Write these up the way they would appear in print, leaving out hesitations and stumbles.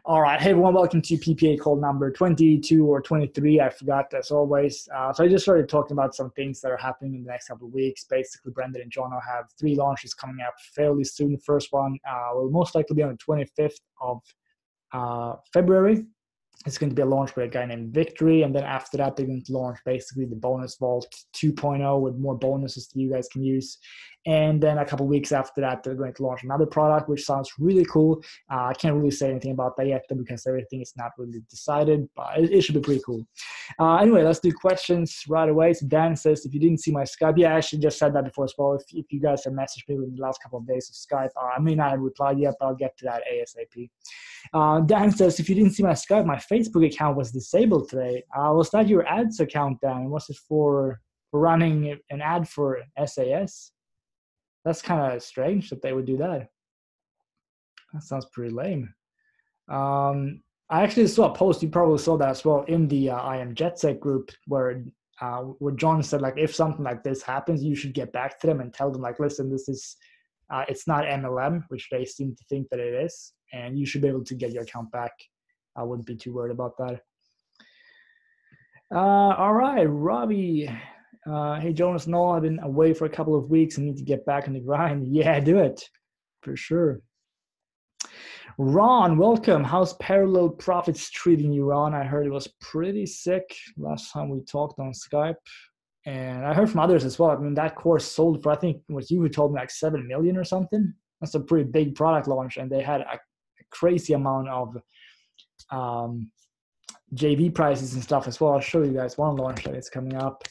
All right. Hey, everyone. Welcome to PPA call number 22 or 23. I forgot, as always. So I just started talking about some things that are happening in the next couple of weeks. Basically, Brendan and John will have 3 launches coming up fairly soon. The first one will most likely be on the 25th of February. It's going to be a launch by a guy named Victory. And then after that, they're going to launch basically the Bonus Vault 2.0 with more bonuses that you guys can use. And then a couple of weeks after that, they're going to launch another product, which sounds really cool. I can't really say anything about that yet because everything is not really decided, but it should be pretty cool. Anyway, let's do questions right away. So Dan says, if you didn't see my Skype, yeah, I actually just said that before as well. If you guys have messaged me in the last couple of days of Skype, I may not have replied yet, but I'll get to that ASAP. Dan says, if you didn't see my Skype, my Facebook account was disabled today. Was that your ads account, Dan? Was it for running an ad for SAS? That's kind of strange that they would do that. That sounds pretty lame. I actually saw a post, you probably saw that as well, in the I Am JetSec group where John said, like, if something like this happens, you should get back to them and tell them, like, listen, this is, it's not MLM, which they seem to think that it is, and you should be able to get your account back. I wouldn't be too worried about that. All right, Robbie. Hey, Jonas, no, I've been away for a couple of weeks and need to get back on the grind. Yeah, do it, for sure. Ron, welcome. How's Parallel Profits treating you, Ron? I heard it was pretty sick last time we talked on Skype. And I heard from others as well. I mean, that course sold for, I think, what you told me, like 7 million or something. That's a pretty big product launch. And they had a crazy amount of JV prices and stuff as well. I'll show you guys one launch that is coming up.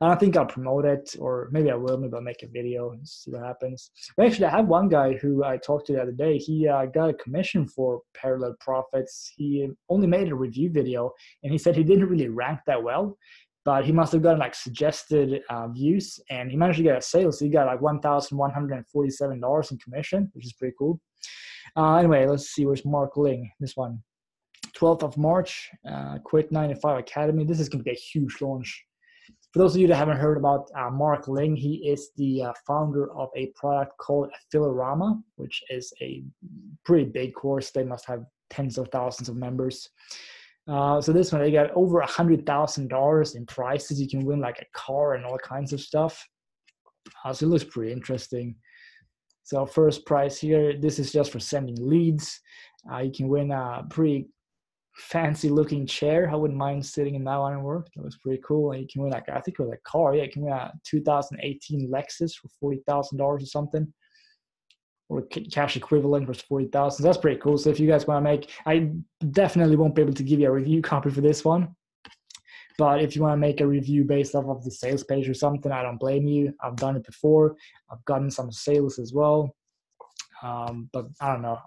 I don't think I'll promote it, or maybe I will. Maybe I'll make a video and see what happens. But actually, I had one guy who I talked to the other day. He got a commission for Parallel Profits. He only made a review video, and he said he didn't really rank that well, but he must have gotten like suggested views, and he managed to get a sale. So he got like $1,147 in commission, which is pretty cool. Anyway, let's see. Where's Mark Ling? This one. 12th of March, Quit 95 Academy. This is going to be a huge launch. For those of you that haven't heard about Mark Ling, he is the founder of a product called Affilorama, which is a pretty big course. They must have tens of thousands of members. So this one, they got over $100,000 in prizes. You can win like a car and all kinds of stuff. So it looks pretty interesting. So first prize here, this is just for sending leads. You can win a pretty fancy looking chair. I wouldn't mind sitting in that one and work. That was pretty cool. And you can win like, I think it was a car. Yeah, you can win a 2018 Lexus for $40,000 or something, or cash equivalent was $40,000. So that's pretty cool. So if you guys want to make, I definitely won't be able to give you a review copy for this one, but if you want to make a review based off of the sales page or something, I don't blame you. I've done it before. I've gotten some sales as well. But I don't know.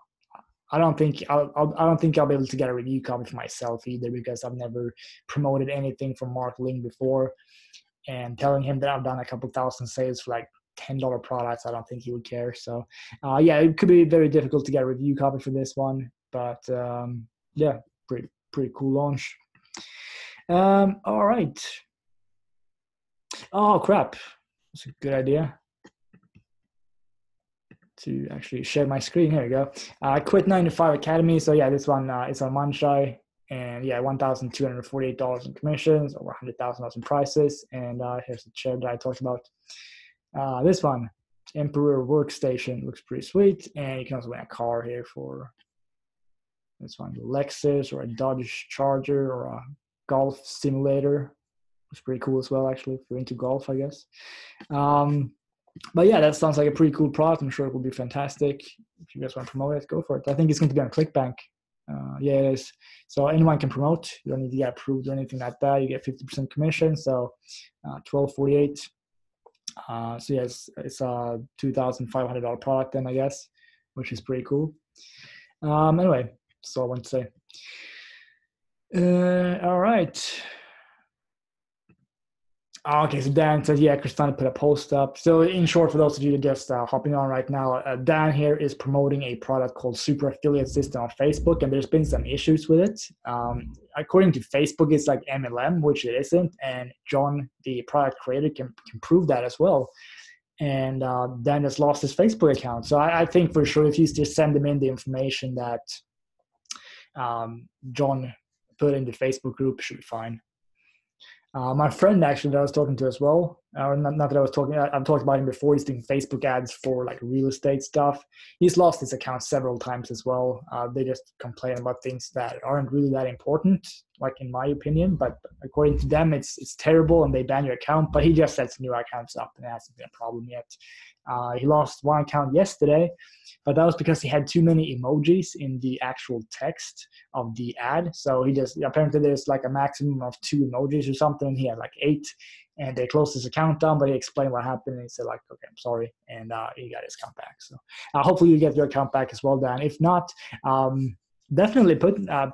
I don't think I'll be able to get a review copy for myself either, because I've never promoted anything from Mark Ling before. And telling him that I've done a couple thousand sales for like $10 products, I don't think he would care. So yeah, it could be very difficult to get a review copy for this one, but yeah, pretty cool launch. All right. Oh crap, that's a good idea to actually share my screen. Here we go. Quit 95 Academy. So yeah, this one is on Munchai, and yeah, $1,248 in commissions, over $100,000 in prices. And here's the chair that I talked about. This one, Emperor Workstation, looks pretty sweet, and you can also win a car here for this one, Lexus or a Dodge Charger or a golf simulator. It's pretty cool as well, actually, if you're into golf, I guess. But yeah, that sounds like a pretty cool product. I'm sure it will be fantastic. If you guys want to promote it, go for it. I think it's going to be on ClickBank. Yeah, it is. So anyone can promote. You don't need to get approved or anything like that. You get 50% commission. So $1,248. So yeah, it's a $2,500 product then, I guess, which is pretty cool. Anyway, that's all I want to say. All right. Okay, so Dan says, yeah, Christina put a post up. So in short, for those of you that just hopping on right now, Dan here is promoting a product called Super Affiliate System on Facebook, and there's been some issues with it. According to Facebook, it's like MLM, which it isn't, and John, the product creator, can prove that as well. And Dan has lost his Facebook account. So I think for sure, if you just send them in the information that John put in the Facebook group, should be fine. My friend actually that I was talking to as well, or not that I was talking, I've talked about him before. He's doing Facebook ads for like real estate stuff. He's lost his account several times as well. They just complain about things that aren't really that important, like in my opinion. But according to them, it's terrible and they ban your account. But he just sets new accounts up and it hasn't been a problem yet. He lost one account yesterday, but that was because he had too many emojis in the actual text of the ad. So he just, apparently there's like a maximum of 2 emojis or something. He had like 8 and they closed his account down, but he explained what happened and he said like, okay, I'm sorry. And he got his account back. So hopefully you get your account back as well, Dan. If not, definitely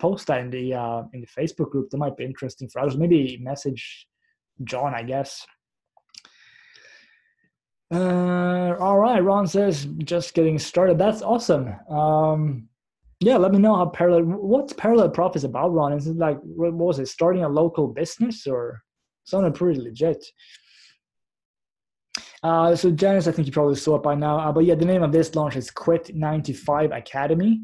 post that in the Facebook group. That might be interesting for others. Maybe message John, I guess. All right, Ron says just getting started. That's awesome. Yeah, let me know how what's Parallel Profits about, Ron? Is it like, what was it, starting a local business, or sounded pretty legit? So Janice, I think you probably saw it by now. But yeah, the name of this launch is Quit 95 Academy.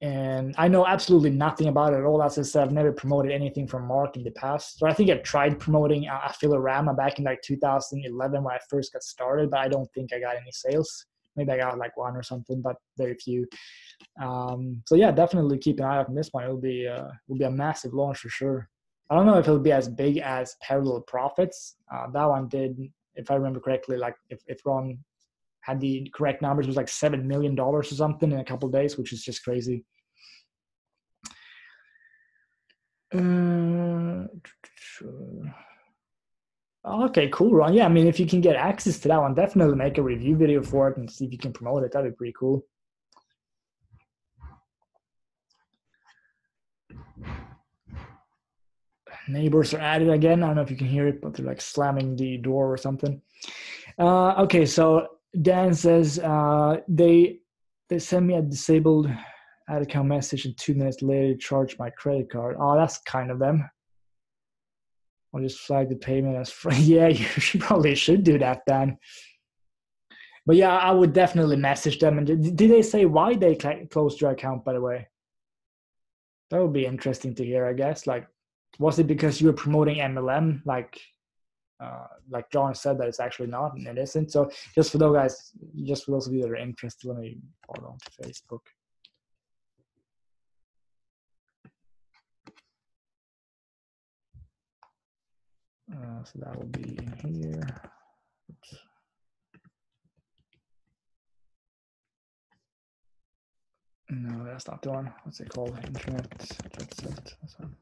And I know absolutely nothing about it at all. As I said, I've never promoted anything from Mark in the past. So I think I tried promoting Affilorama back in like 2011 when I first got started, but I don't think I got any sales. Maybe I got like 1 or something, but very few. So yeah, definitely keep an eye out on this one. It'll be a massive launch for sure. I don't know if it'll be as big as Parallel Profits. That one did, if I remember correctly, like if Ron had the correct numbers, it was like $7 million or something in a couple of days, which is just crazy. Okay, cool, Ron. Yeah, I mean, if you can get access to that one, definitely make a review video for it and see if you can promote it. That'd be pretty cool. Neighbors are at it again. I don't know if you can hear it, but they're like slamming the door or something. Okay, so Dan says they sent me a disabled ad account message and 2 minutes later charged my credit card. Oh, that's kind of them. I'll just flag the payment as free. Yeah, you probably should do that, Dan. But yeah, I would definitely message them. And did they say why they closed your account, by the way? That would be interesting to hear, I guess. Like, was it because you were promoting MLM, like John said that it's actually not, and it isn't? So just for those of you that are interested, let me follow on to Facebook. So that will be here. Oops. No, that's not the one. What's it called? Internet. That's one.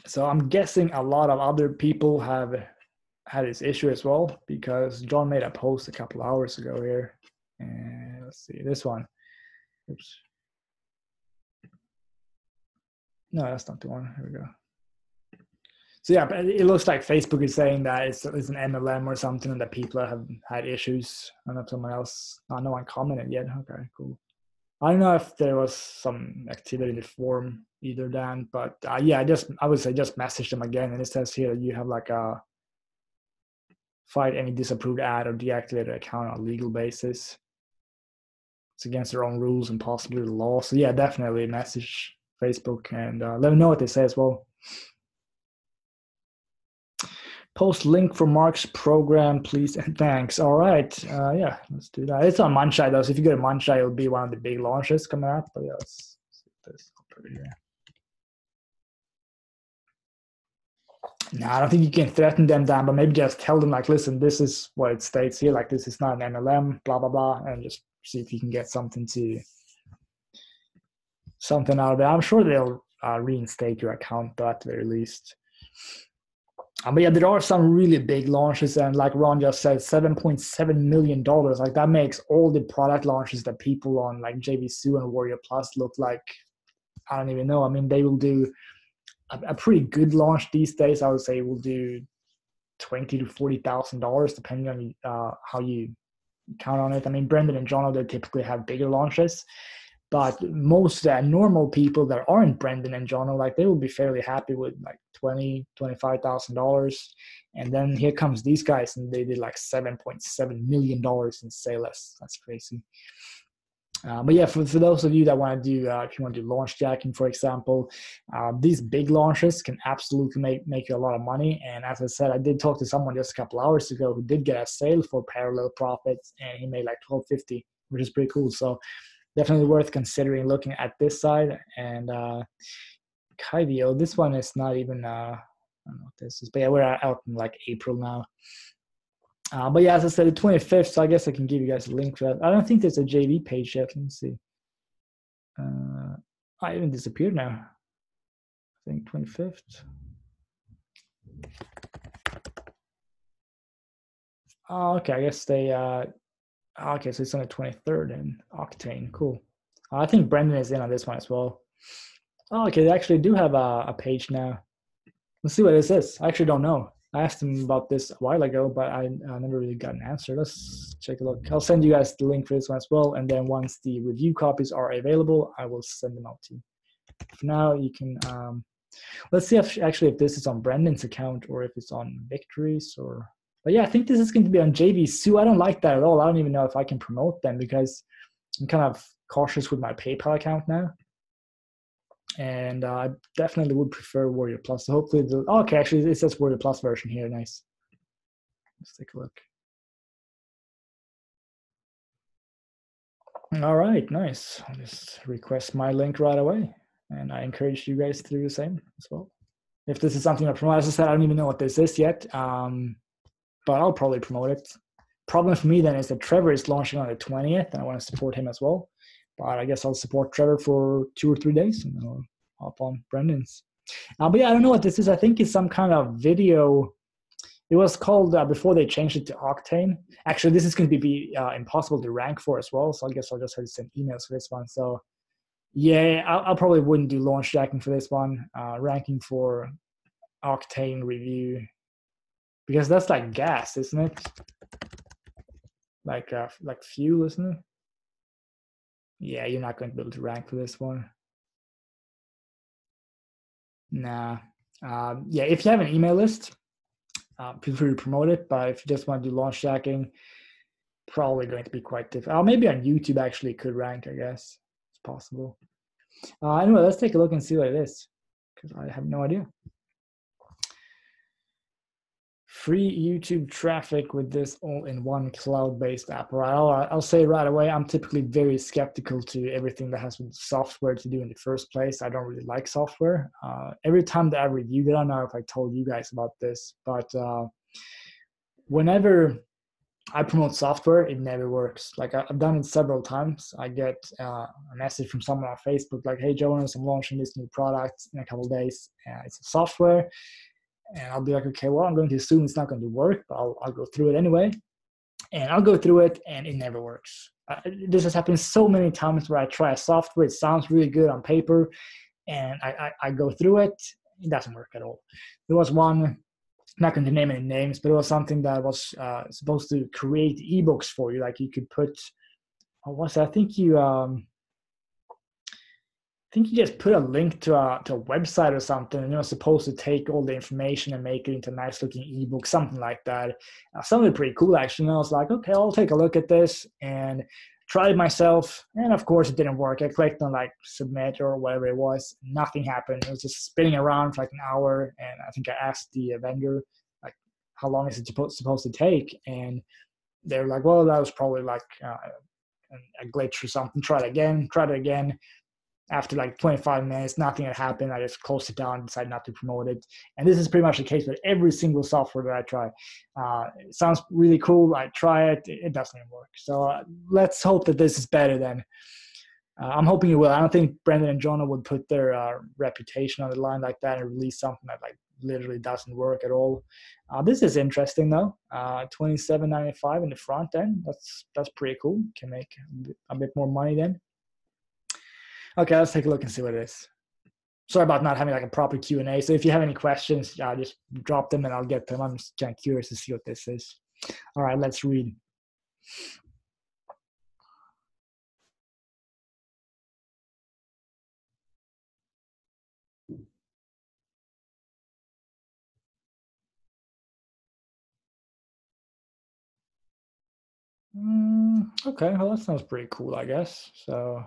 So I'm guessing a lot of other people have had this issue as well, because John made a post a couple of hours ago here. And let's see, this one. Oops. No, that's not the one. Here we go. So yeah, but it looks like Facebook is saying that it's an MLM or something, and that people have had issues. I don't know if someone else, no one commented yet. Okay, cool. I don't know if there was some activity in the forum either, Dan, but yeah, I would say just message them again. And it says here you have like a fight any disapproved ad or deactivated account on a legal basis. It's against their own rules and possibly the law. So yeah, definitely message Facebook and let me know what they say as well. Post link for Mark's program, please, and thanks. All right, yeah, let's do that. It's on Munchai though, so if you go to Munchai, it'll be one of the big launches coming up. But yeah, let's see this over here. No, I don't think you can threaten them, Dan, but maybe just tell them like, listen, this is what it states here. Like, this is not an MLM, blah blah blah, and just see if you can get something out of it. I'm sure they'll reinstate your account, though, at the very least. But yeah, there are some really big launches, and like Ron just said, $7.7 million. Like, that makes all the product launches that people on like JVZoo and Warrior Plus look like, I don't even know. I mean, they will do a pretty good launch these days. I would say will do $20,000 to $40,000 depending on how you count on it. I mean, Brendan and John, they typically have bigger launches, but most normal people that aren't Brendan and John, like, they will be fairly happy with like $20,000, $25,000. And then here comes these guys, and they did like $7.7 million in sales. That's crazy. But yeah, for those of you that want to do, if you want to do launch jacking, for example, these big launches can absolutely make you a lot of money. And as I said, I did talk to someone just a couple hours ago who did get a sale for Parallel Profits, and he made like 1250, which is pretty cool. So definitely worth considering looking at this side. And Kyvio, this one is not even, I don't know what this is, but yeah, we're out in like April now. But yeah, as I said, the 25th, so I guess I can give you guys a link for that. I don't think there's a JV page yet. Let me see. I even disappeared now. I think 25th. Oh, okay. I guess they, okay, so it's on the 23rd in Octane. Cool. I think Brendan is in on this one as well. Oh, okay. They actually do have a page now. Let's see what this is. I actually don't know. I asked him about this a while ago, but I never really got an answer. Let's take a look. I'll send you guys the link for this one as well. And then once the review copies are available, I will send them out to you. For now, you can, let's see if this is on Brendan's account or if it's on Victory's or, but yeah, I think this is going to be on JV Sue. I don't like that at all. I don't even know if I can promote them because I'm kind of cautious with my PayPal account now. And I definitely would prefer Warrior Plus. So hopefully, okay, actually, it says Warrior Plus version here. Nice. Let's take a look. All right, nice. I'll just request my link right away, and I encourage you guys to do the same as well. If this is something I promote, as I said, I don't even know what this is yet, but I'll probably promote it. Problem for me then is that Trevor is launching on the 20th, and I want to support him as well. But I guess I'll support Trevor for 2 or 3 days, and then I'll hop on Brendan's. But yeah, I don't know what this is. I think it's some kind of video. It was called, before they changed it to Octane. Actually, this is going to be impossible to rank for as well. So I guess I'll just have to send emails for this one. So yeah, I probably wouldn't do launch jacking for this one. Ranking for Octane review. Because that's like gas, isn't it? Like fuel, isn't it? Yeah, you're not going to be able to rank for this one. Nah. Yeah, if you have an email list, feel free to promote it. But if you just want to do launch jacking, probably going to be quite difficult. Maybe on YouTube actually could rank, I guess. It's possible. Anyway, let's take a look and see what it is, because I have no idea. Free YouTube traffic with this all-in-one cloud-based app. Right, I'll say right away, I'm typically very skeptical to everything that has with software to do in the first place. I don't really like software. Every time that I reviewed it, I don't know if I told you guys about this, but whenever I promote software, it never works. Like I've done it several times. I get a message from someone on Facebook like, "Hey Jonas, I'm launching this new product in a couple of days. It's a software." And I'll be like, okay, well, I'm going to assume it's not going to work, but I'll go through it anyway. And I'll go through it, and it never works. This has happened so many times where I try a software, it sounds really good on paper, and I go through it, it doesn't work at all. There was one, I'm not going to name any names, but it was something that was supposed to create ebooks for you. Like you could put, what was it? I think you just put a link to a website or something, and you're supposed to take all the information and make it into a nice looking ebook, something like that. Sounded pretty cool, actually. And I was like, okay, I'll take a look at this and try it myself. And of course, it didn't work. I clicked on like submit or whatever it was. Nothing happened. It was just spinning around for like an hour. And I think I asked the vendor, like, how long is it supposed to take? And they were like, well, that was probably like a glitch or something. Tried it again. After like 25 minutes, nothing had happened. I just closed it down and decided not to promote it. And this is pretty much the case with every single software that I try. It sounds really cool. I try it. It doesn't even work. So let's hope that this is better then. I'm hoping it will. I don't think Brendan and Jonah would put their reputation on the line like that and release something that like literally doesn't work at all. This is interesting though. $27.95 in the front end. That's pretty cool. Can make a bit more money then. Okay, let's take a look and see what it is. Sorry about not having like a proper Q&A. So if you have any questions, just drop them and I'll get them. I'm just kind of curious to see what this is. All right, let's read. Okay, well, that sounds pretty cool, I guess. So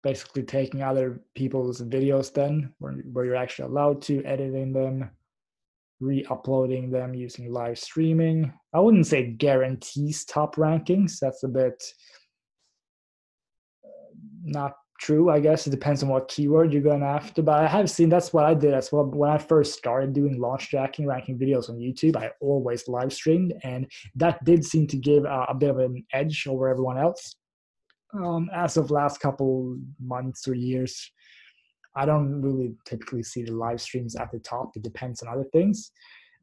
basically taking other people's videos then, where you're actually allowed to editing them, re-uploading them using live streaming. I wouldn't say guarantees top rankings. That's a bit not true, I guess. It depends on what keyword you're going after. But I have seen that's what I did as well. When I first started doing launch jacking, ranking videos on YouTube, I always live streamed, and that did seem to give a bit of an edge over everyone else. As of last couple months or years, I don't really typically see the live streams at the top. It depends on other things,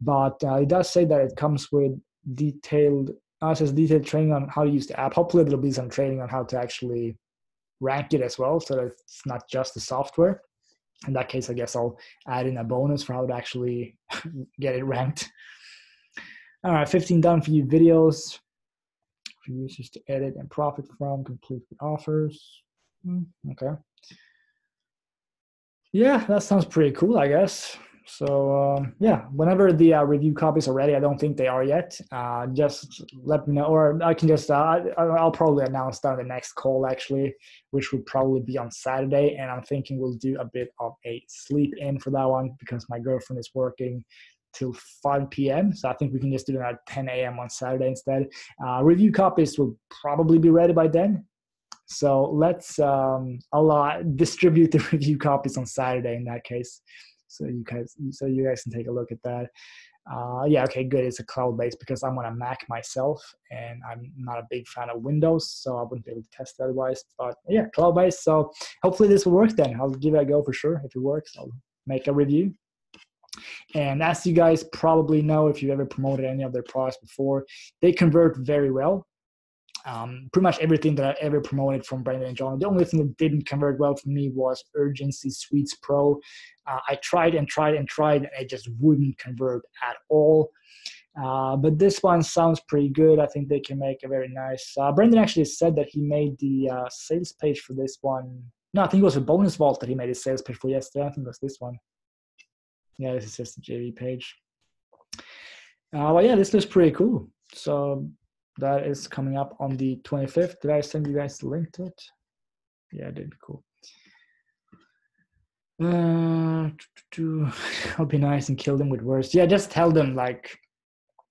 but it does say that it comes with detailed, says detailed training on how to use the app. Hopefully, there'll be some training on how to actually rank it as well, so that it's not just the software. In that case, I guess I'll add in a bonus for how to actually get it ranked. All right, 15 done for you videos for users to edit and profit from, complete with offers. Okay. Yeah, that sounds pretty cool, I guess. So yeah, whenever the review copies are ready, I don't think they are yet. Just let me know, or I can just I'll probably announce that on the next call actually, which will probably be on Saturday. And I'm thinking we'll do a bit of a sleep in for that one because my girlfriend is working till 5 p.m. So I think we can just do it at 10 a.m. on Saturday instead. Review copies will probably be ready by then. So let's I'll distribute the review copies on Saturday in that case, so you guys can take a look at that. Yeah, okay, good. It's a cloud-based because I'm on a Mac myself, and I'm not a big fan of Windows, so I wouldn't be able to test it otherwise. But yeah, cloud-based. So hopefully this will work. Then I'll give it a go for sure. If it works, I'll make a review. And as you guys probably know, if you've ever promoted any of their products before, they convert very well. Pretty much everything that I ever promoted from Brendan and John. The only thing that didn't convert well for me was Urgency Suites Pro. I tried and tried and tried, and it just wouldn't convert at all. But this one sounds pretty good. I think they can make a very nice. Brendan actually said that he made the sales page for this one. No, I think it was a Bonus Vault that he made a sales page for yesterday. I think it was this one. Yeah, this is just the JV page. Well, yeah, this looks pretty cool. So that is coming up on the 25th. Did I send you guys the link to it? Yeah, I did. Cool. I'll be nice and kill them with words. Yeah, just tell them, like,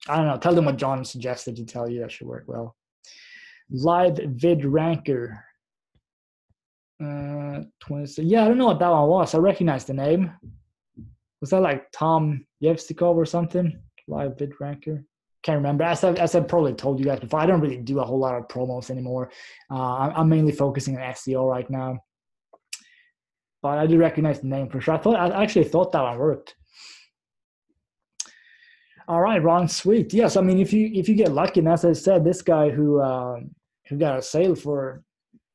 I don't know, tell them what John suggested to tell you. That should work well. Live vid ranker. 20. Yeah, I don't know what that one was. I recognize the name. Was that like Tom Yevstikov or something? Live vid ranker. Can't remember. As I've probably told you guys before, I don't really do a whole lot of promos anymore. I'm mainly focusing on SEO right now. But I do recognize the name for sure. I actually thought that one worked. All right, Ron, sweet. Yes, I mean if you get lucky, and as I said, this guy who got a sale for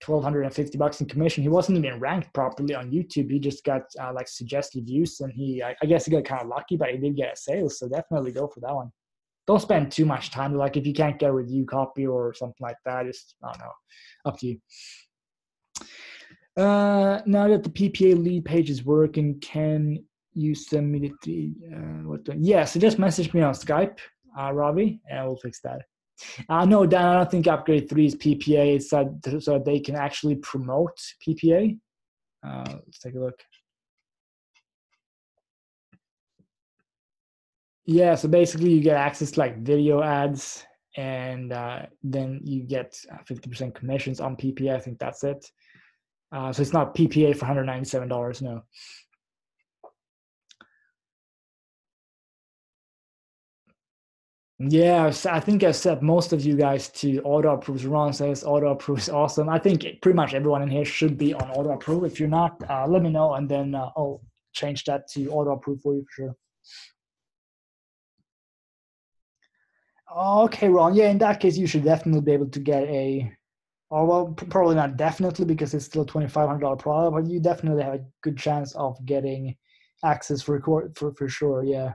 $1,250 in commission, he wasn't even ranked properly on YouTube. He just got like suggested views, and I guess he got kind of lucky, but he did get a sale. So definitely go for that one. Don't spend too much time. Like if you can't get a review copy or something like that, just I don't know, up to you. Now that the PPA lead page is working, can you send me the so just message me on Skype, Robbie, and we'll fix that. No, Dan, I don't think upgrade 3 is PPA. It's so they can actually promote PPA. Let's take a look. Yeah, so basically you get access to like video ads, and then you get 50% commissions on PPA. I think that's it. So it's not PPA for $197, no. Yeah, I think I've set most of you guys to auto approves. Ron says auto approve is awesome. I think pretty much everyone in here should be on auto approve. If you're not, let me know, and then I'll change that to auto approve for you for sure. Okay, Ron. Yeah, in that case, you should definitely be able to get a. Or well, probably not definitely because it's still a $2,500 product, but you definitely have a good chance of getting access for sure. Yeah.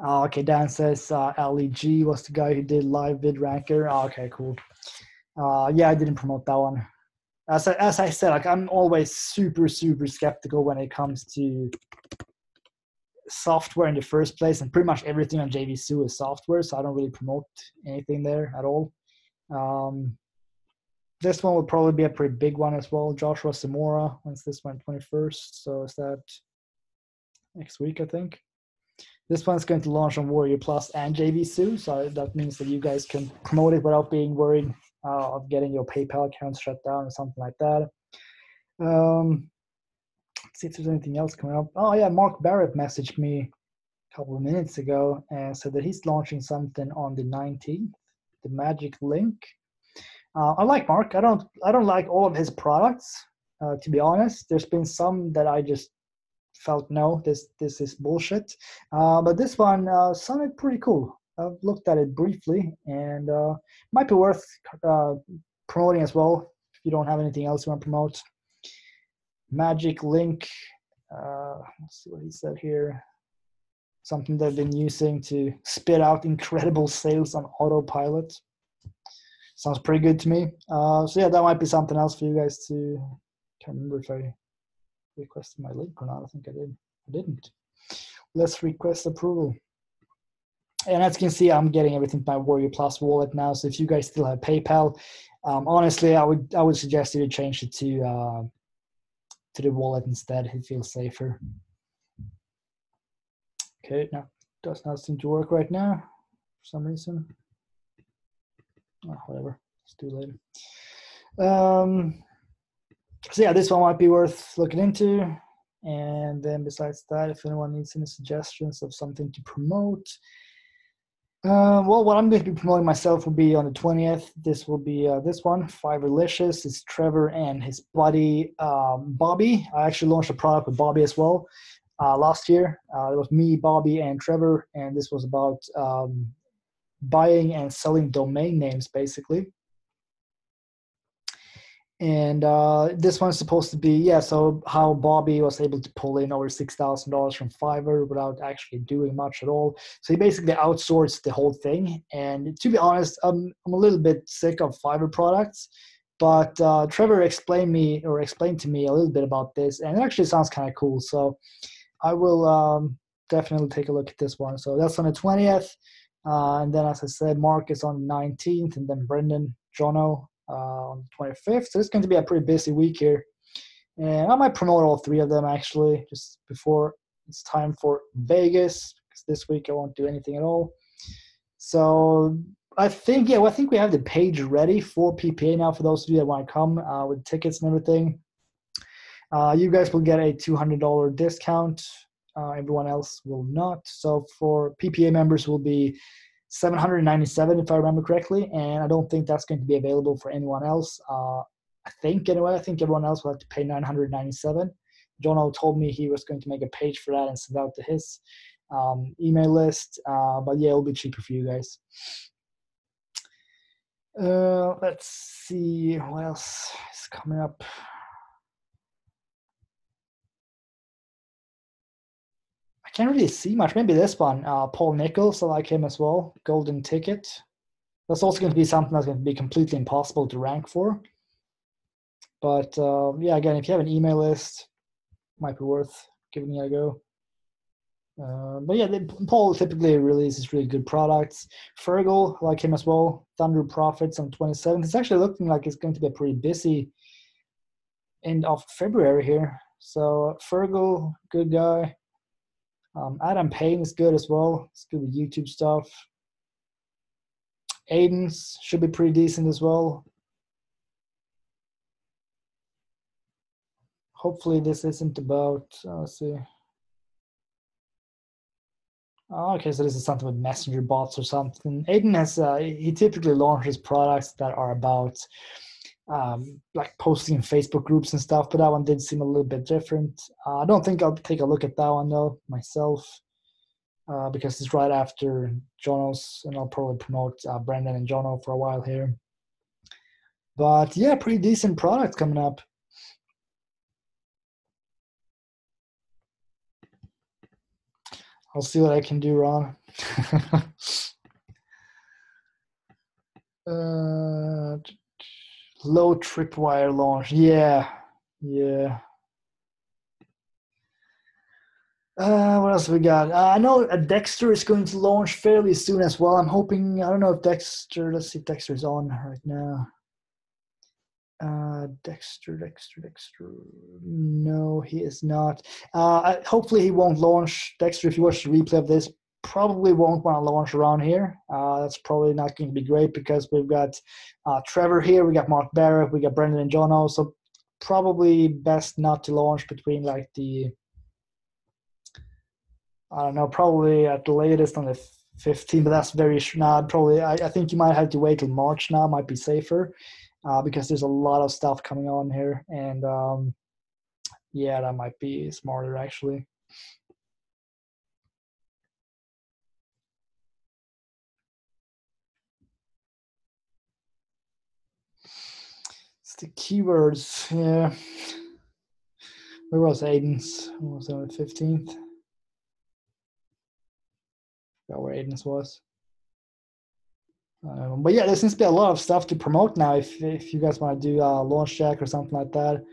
Okay, Dan says LEG was the guy who did live vid ranker. Okay, cool. Yeah, I didn't promote that one. As I said, like I'm always super skeptical when it comes to software in the first place, and pretty much everything on JVZoo is software, so I don't really promote anything there at all. This one will probably be a pretty big one as well. Joshua Samora, when's this one? 21st, so is that next week, I think. This one's going to launch on Warrior Plus and JVZoo, so that means that you guys can promote it without being worried of getting your PayPal account shut down or something like that. Let's see if there's anything else coming up. Oh yeah, Mark Barrett messaged me a couple of minutes ago and said that he's launching something on the 19th, the Magic Link. I like Mark. I don't like all of his products, to be honest. There's been some that I just felt, no, this is bullshit. But this one sounded pretty cool. I've looked at it briefly, and might be worth promoting as well if you don't have anything else you want to promote. Magic Link, let's see what he said here. Something they've been using to spit out incredible sales on autopilot. Sounds pretty good to me. So yeah, that might be something else for you guys to, can't remember if I requested my link or not. I think I did. I didn't. Let's request approval. And as you can see, I'm getting everything by Warrior Plus wallet now. So if you guys still have PayPal, honestly, I would suggest you to change it to the wallet instead. It feels safer. Okay, now does not seem to work right now for some reason. Oh, whatever, let's do it later. So yeah, this one might be worth looking into. And then besides that, if anyone needs any suggestions of something to promote, well, what I'm going to be promoting myself will be on the 20th. This will be this one, Fiverrlicious. It's Trevor and his buddy Bobby. I actually launched a product with Bobby as well last year. It was me, Bobby, and Trevor, and this was about buying and selling domain names, basically. And this one's supposed to be, so how Bobby was able to pull in over $6,000 from Fiverr without actually doing much at all. So he basically outsourced the whole thing. And to be honest, I'm a little bit sick of Fiverr products, but Trevor explained to me a little bit about this, and it actually sounds kind of cool. So I will definitely take a look at this one. So that's on the 20th. And then, as I said, Mark is on the 19th, and then Brendan, Jono, on the 25th. So it's going to be a pretty busy week here. And I might promote all three of them, actually, just before it's time for Vegas, because this week I won't do anything at all. So I think we have the page ready for PPA now for those of you that want to come with tickets and everything. You guys will get a $200 discount. Everyone else will not. So for PPA members will be $797 if I remember correctly, and I don't think that's going to be available for anyone else. I think everyone else will have to pay $997. Jono told me he was going to make a page for that and send out to his email list, but yeah, it'll be cheaper for you guys. Let's see what else is coming up. I can't really see much. Maybe this one, Paul Nichols. I like him as well. Golden Ticket. That's also going to be something that's going to be completely impossible to rank for. But yeah, again, if you have an email list, it might be worth giving it a go. But yeah, Paul typically releases really good products. Fergal, I like him as well. Thunder Profits on 27th. It's actually looking like it's going to be a pretty busy end of February here. So Fergal, good guy. Adam Payne is good as well. It's good with YouTube stuff. Aiden's should be pretty decent as well. Hopefully this isn't about, let's see. Oh, okay, so this is something with messenger bots or something. Aiden has, he typically launches products that are about like posting in Facebook groups and stuff, but that one did seem a little bit different. I don't think I'll take a look at that one though myself because it's right after Jono's, and I'll probably promote Brendan and Jono for a while here. But yeah, pretty decent products coming up. I'll see what I can do, Ron. Low tripwire launch. Yeah. What else we got? I know Dexter is going to launch fairly soon as well. I'm hoping. I don't know if Dexter. Let's see if Dexter is on right now. Dexter. No, he is not. Hopefully, he won't launch. Dexter, if you watch the replay of this, probably won't want to launch around here. That's probably not going to be great because we've got Trevor here, we got Mark Barrett, we got Brendan and John. Also, probably best not to launch between like the. I don't know, probably at the latest on the 15th, but that's very probably. I think you might have to wait till March now. Might be safer. Because there's a lot of stuff coming on here, and yeah, that might be smarter actually. It's the keywords, yeah. Where was Aiden's? What was it on the 15th? Forgot where Aiden's was. But yeah, there seems to be a lot of stuff to promote now. If you guys want to do launch jack or something like that,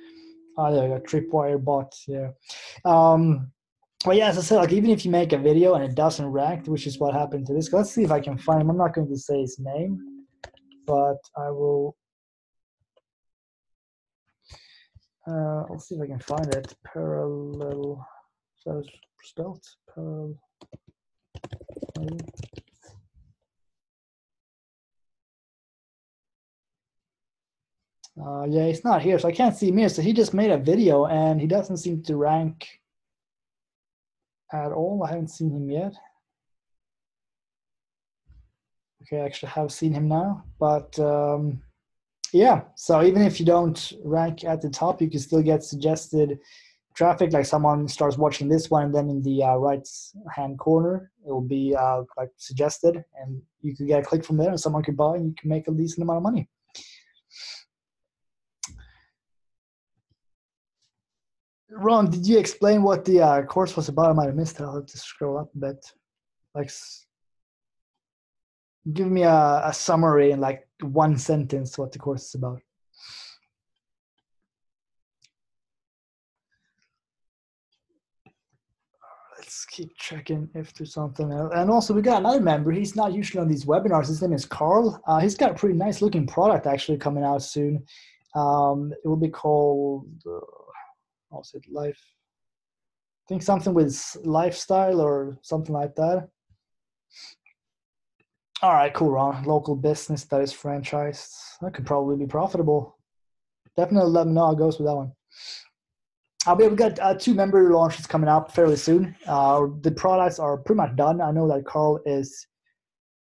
there you go, Tripwire bot, yeah. But yeah, as I said, like even if you make a video and it doesn't rank, which is what happened to this, let's see if I can find him. I'm not going to say his name, but I will. I'll see if I can find it. Parallel. So spelled parallel. Yeah, he's not here, so I can't see him here. So he just made a video, and he doesn't seem to rank at all. I haven't seen him yet. Okay, I actually have seen him now, but yeah. So even if you don't rank at the top, you can still get suggested traffic. Like someone starts watching this one, and then in the right hand corner, it will be like suggested, and you could get a click from there, and someone could buy, and you can make a decent amount of money. Ron, did you explain what the course was about? I might have missed it. I'll have to scroll up a bit. Like, give me a summary in like one sentence what the course is about. Let's keep checking if there's something else. And also, we got another member. He's not usually on these webinars. His name is Carl. He's got a pretty nice looking product actually coming out soon. It will be called, what's it, Life? I think something with lifestyle or something like that. All right, cool, Ron. Local business that is franchised. That could probably be profitable. Definitely let me know how it goes with that one. We've got 2 member launches coming up fairly soon. The products are pretty much done. I know that Carl is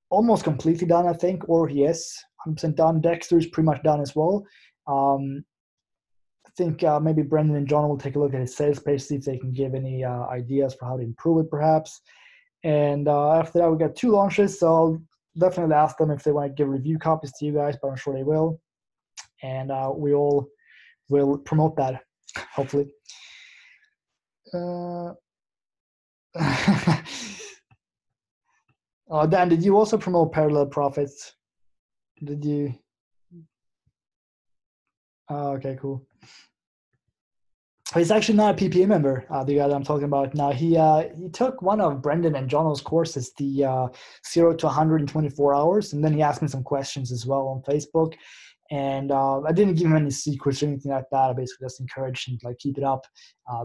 almost completely done, I think, or he is 100% done. Dexter is pretty much done as well. I think maybe Brendan and John will take a look at his sales page, see if they can give any ideas for how to improve it, perhaps. And after that, we got 2 launches, so I'll definitely ask them if they want to give review copies to you guys, but I'm sure they will. And we all will promote that, hopefully. Dan, did you also promote Parallel Profits? Did you? Oh, okay, cool. He's actually not a PPA member, the guy that I'm talking about now. He took one of Brendan and Jono's courses, the 0 to 124 hours, and then he asked me some questions as well on Facebook. And I didn't give him any secrets or anything like that. I basically just encouraged him to like keep it up,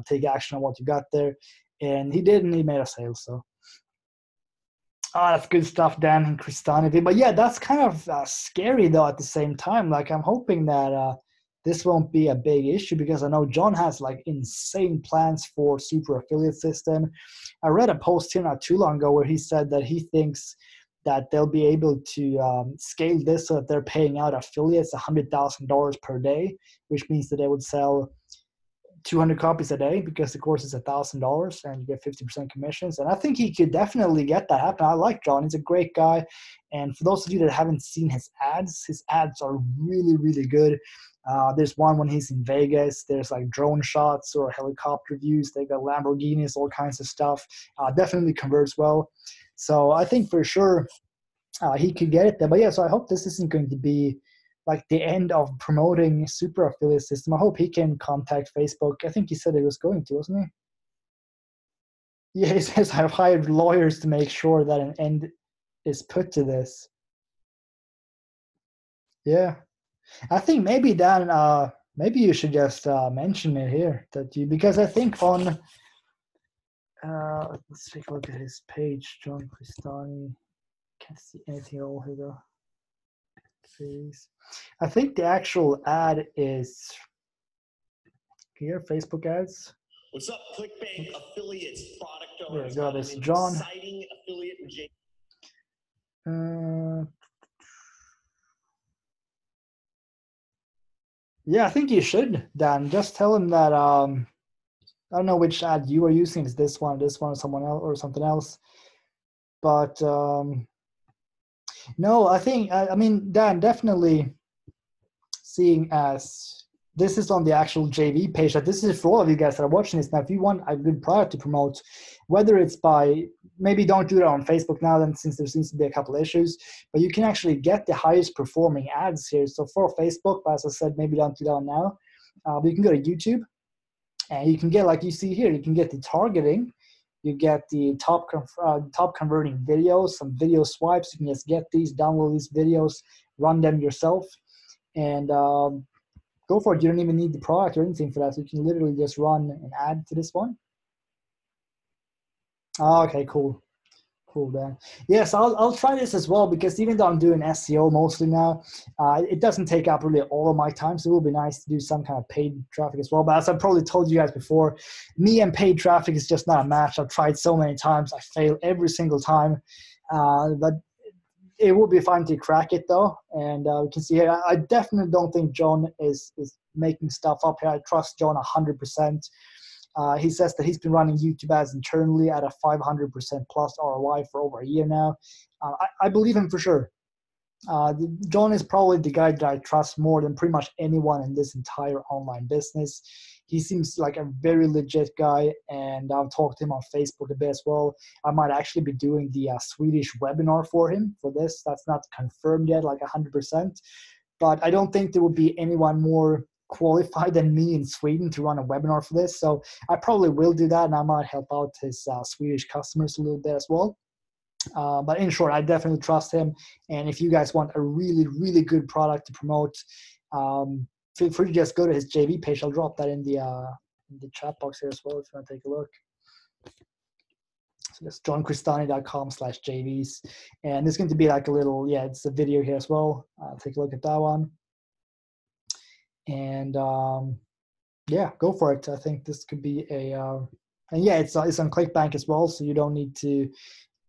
take action on what you got there, and he did, and he made a sale. So, that's good stuff, Dan and Christianity. But yeah, that's kind of scary though. At the same time, like I'm hoping that this won't be a big issue because I know John has like insane plans for super affiliate system. I read a post here not too long ago where he said that he thinks that they'll be able to scale this so that they're paying out affiliates $100,000 per day, which means that they would sell 200 copies a day because the course is $1,000 and you get 50% commissions. And I think he could definitely get that happen. I like John. He's a great guy. And for those of you that haven't seen his ads are really, really good. There's one when he's in Vegas. There's like drone shots or helicopter views. They got Lamborghinis, all kinds of stuff. Definitely converts well. So I think for sure he could get it there. But yeah, so I hope this isn't going to be like the end of promoting super affiliate system. I hope he can contact Facebook. I think he said he was going to, wasn't he? Yeah, he says I've hired lawyers to make sure that an end is put to this. Yeah, I think maybe Dan, maybe you should just mention it here that you, because I think on, let's take a look at his page, John Cristani. Can't see anything at all. Here we go. Please. I think the actual ad is here, Facebook ads. What's up, ClickBank affiliates, product owners? There we go. This John. Exciting affiliate. Yeah, I think you should, Dan. Just tell him that I don't know which ad you are using. Is this one, or someone else, or something else? But no, I think I mean, Dan, definitely seeing as this is on the actual JV page, that this is for all of you guys that are watching this now. If you want a good product to promote, whether it's by, maybe don't do that on Facebook now, then, since there seems to be a couple issues, but you can actually get the highest performing ads here. So for Facebook, as I said, maybe don't do that now. But you can go to YouTube, and you can get, like you see here, you can get the targeting. You get the top converting videos, some video swipes. You can just get these, download these videos, run them yourself, and go for it. You don't even need the product or anything for that. So you can literally just run an ad to this one. Oh, okay, cool. Cool, Dan. Yes, I'll try this as well, because even though I'm doing SEO mostly now, it doesn't take up really all of my time. So it will be nice to do some kind of paid traffic as well. But as I probably told you guys before, me and paid traffic is just not a match. I've tried so many times. I fail every single time. But it would be fun to crack it though. And we can see here, I definitely don't think John is making stuff up here. I trust John 100%. He says that he's been running YouTube ads internally at a 500% plus ROI for over a year now. I believe him for sure. John is probably the guy that I trust more than pretty much anyone in this entire online business. He seems like a very legit guy, and I'll talk to him on Facebook a bit as well. I might actually be doing the Swedish webinar for him for this. That's not confirmed yet, like 100%. But I don't think there would be anyone more qualified than me in Sweden to run a webinar for this. So I probably will do that, and I might help out his Swedish customers a little bit as well. But in short, I definitely trust him. And if you guys want a really, really good product to promote, feel free to just go to his JV page. I'll drop that in the chat box here as well if you want to take a look. So that's johncristani.com/JVs. And there's going to be like a little, it's a video here as well. Take a look at that one. And go for it. I think this could be it's on ClickBank as well. So you don't need to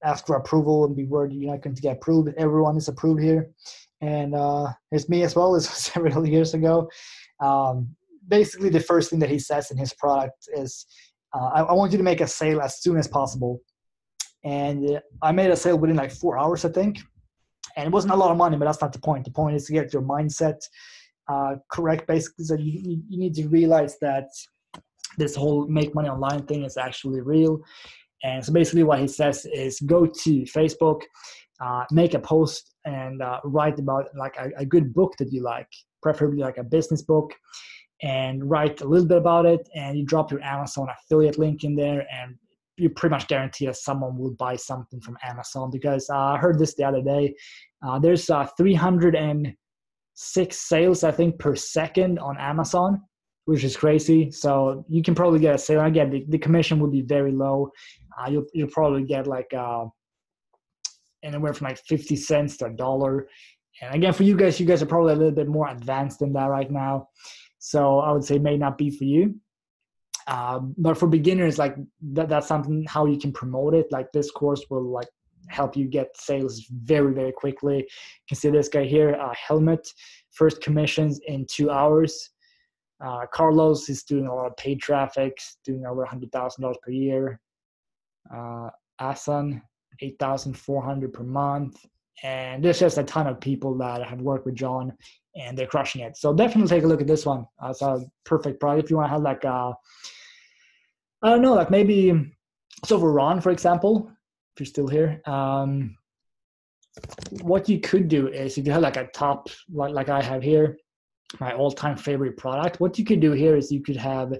ask for approval and be worried you're not going to get approved. Everyone is approved here. And it's me as well. This was several years ago. Basically, the first thing that he says in his product is, I want you to make a sale as soon as possible. And I made a sale within like 4 hours, I think. And it wasn't a lot of money, but that's not the point. The point is to get your mindset correct, basically. So you need to realize that this whole make money online thing is actually real. And so basically what he says is go to Facebook, make a post, and write about like a good book that you like, preferably like a business book, and write a little bit about it, and you drop your Amazon affiliate link in there, and you pretty much guarantee that someone will buy something from Amazon. Because I heard this the other day, there's 306 sales, I think, per second on Amazon, which is crazy. So you can probably get a sale. Again, the commission will be very low. You'll probably get like anywhere from like 50 cents to $1. And again, for you guys are probably a little bit more advanced than that right now. So I would say it may not be for you. But for beginners, like that's something how you can promote it. Like this course will like help you get sales very, very quickly. You can see this guy here, Helmut, first commissions in 2 hours. Carlos is doing a lot of paid traffic, doing over $100,000 per year. Asan, 8,400 per month. And there's just a ton of people that have worked with John, and they're crushing it. So definitely take a look at this one. It's a perfect product if you want to have like I don't know, like maybe, so for Ron, for example, if you're still here, what you could do is if you have like a top, like I have here, my all-time favorite product. What you could do here is you could have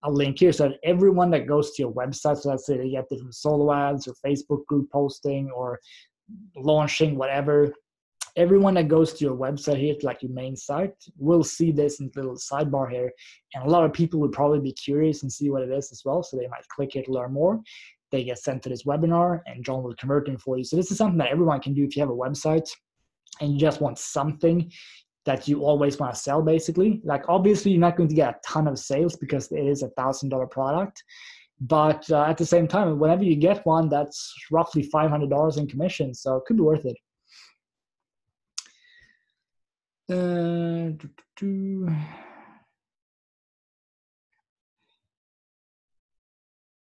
a link here so that everyone that goes to your website, so let's say they get different solo ads or Facebook group posting or launching, whatever, everyone that goes to your website here, to like your main site, will see this in the little sidebar here. And a lot of people would probably be curious and see what it is as well. So they might click here to learn more. They get sent to this webinar and John will convert them for you. So this is something that everyone can do if you have a website and you just want something that you always want to sell, basically. Like obviously you're not going to get a ton of sales because it is $1,000 product. But at the same time, whenever you get one, that's roughly $500 in commission. So it could be worth it.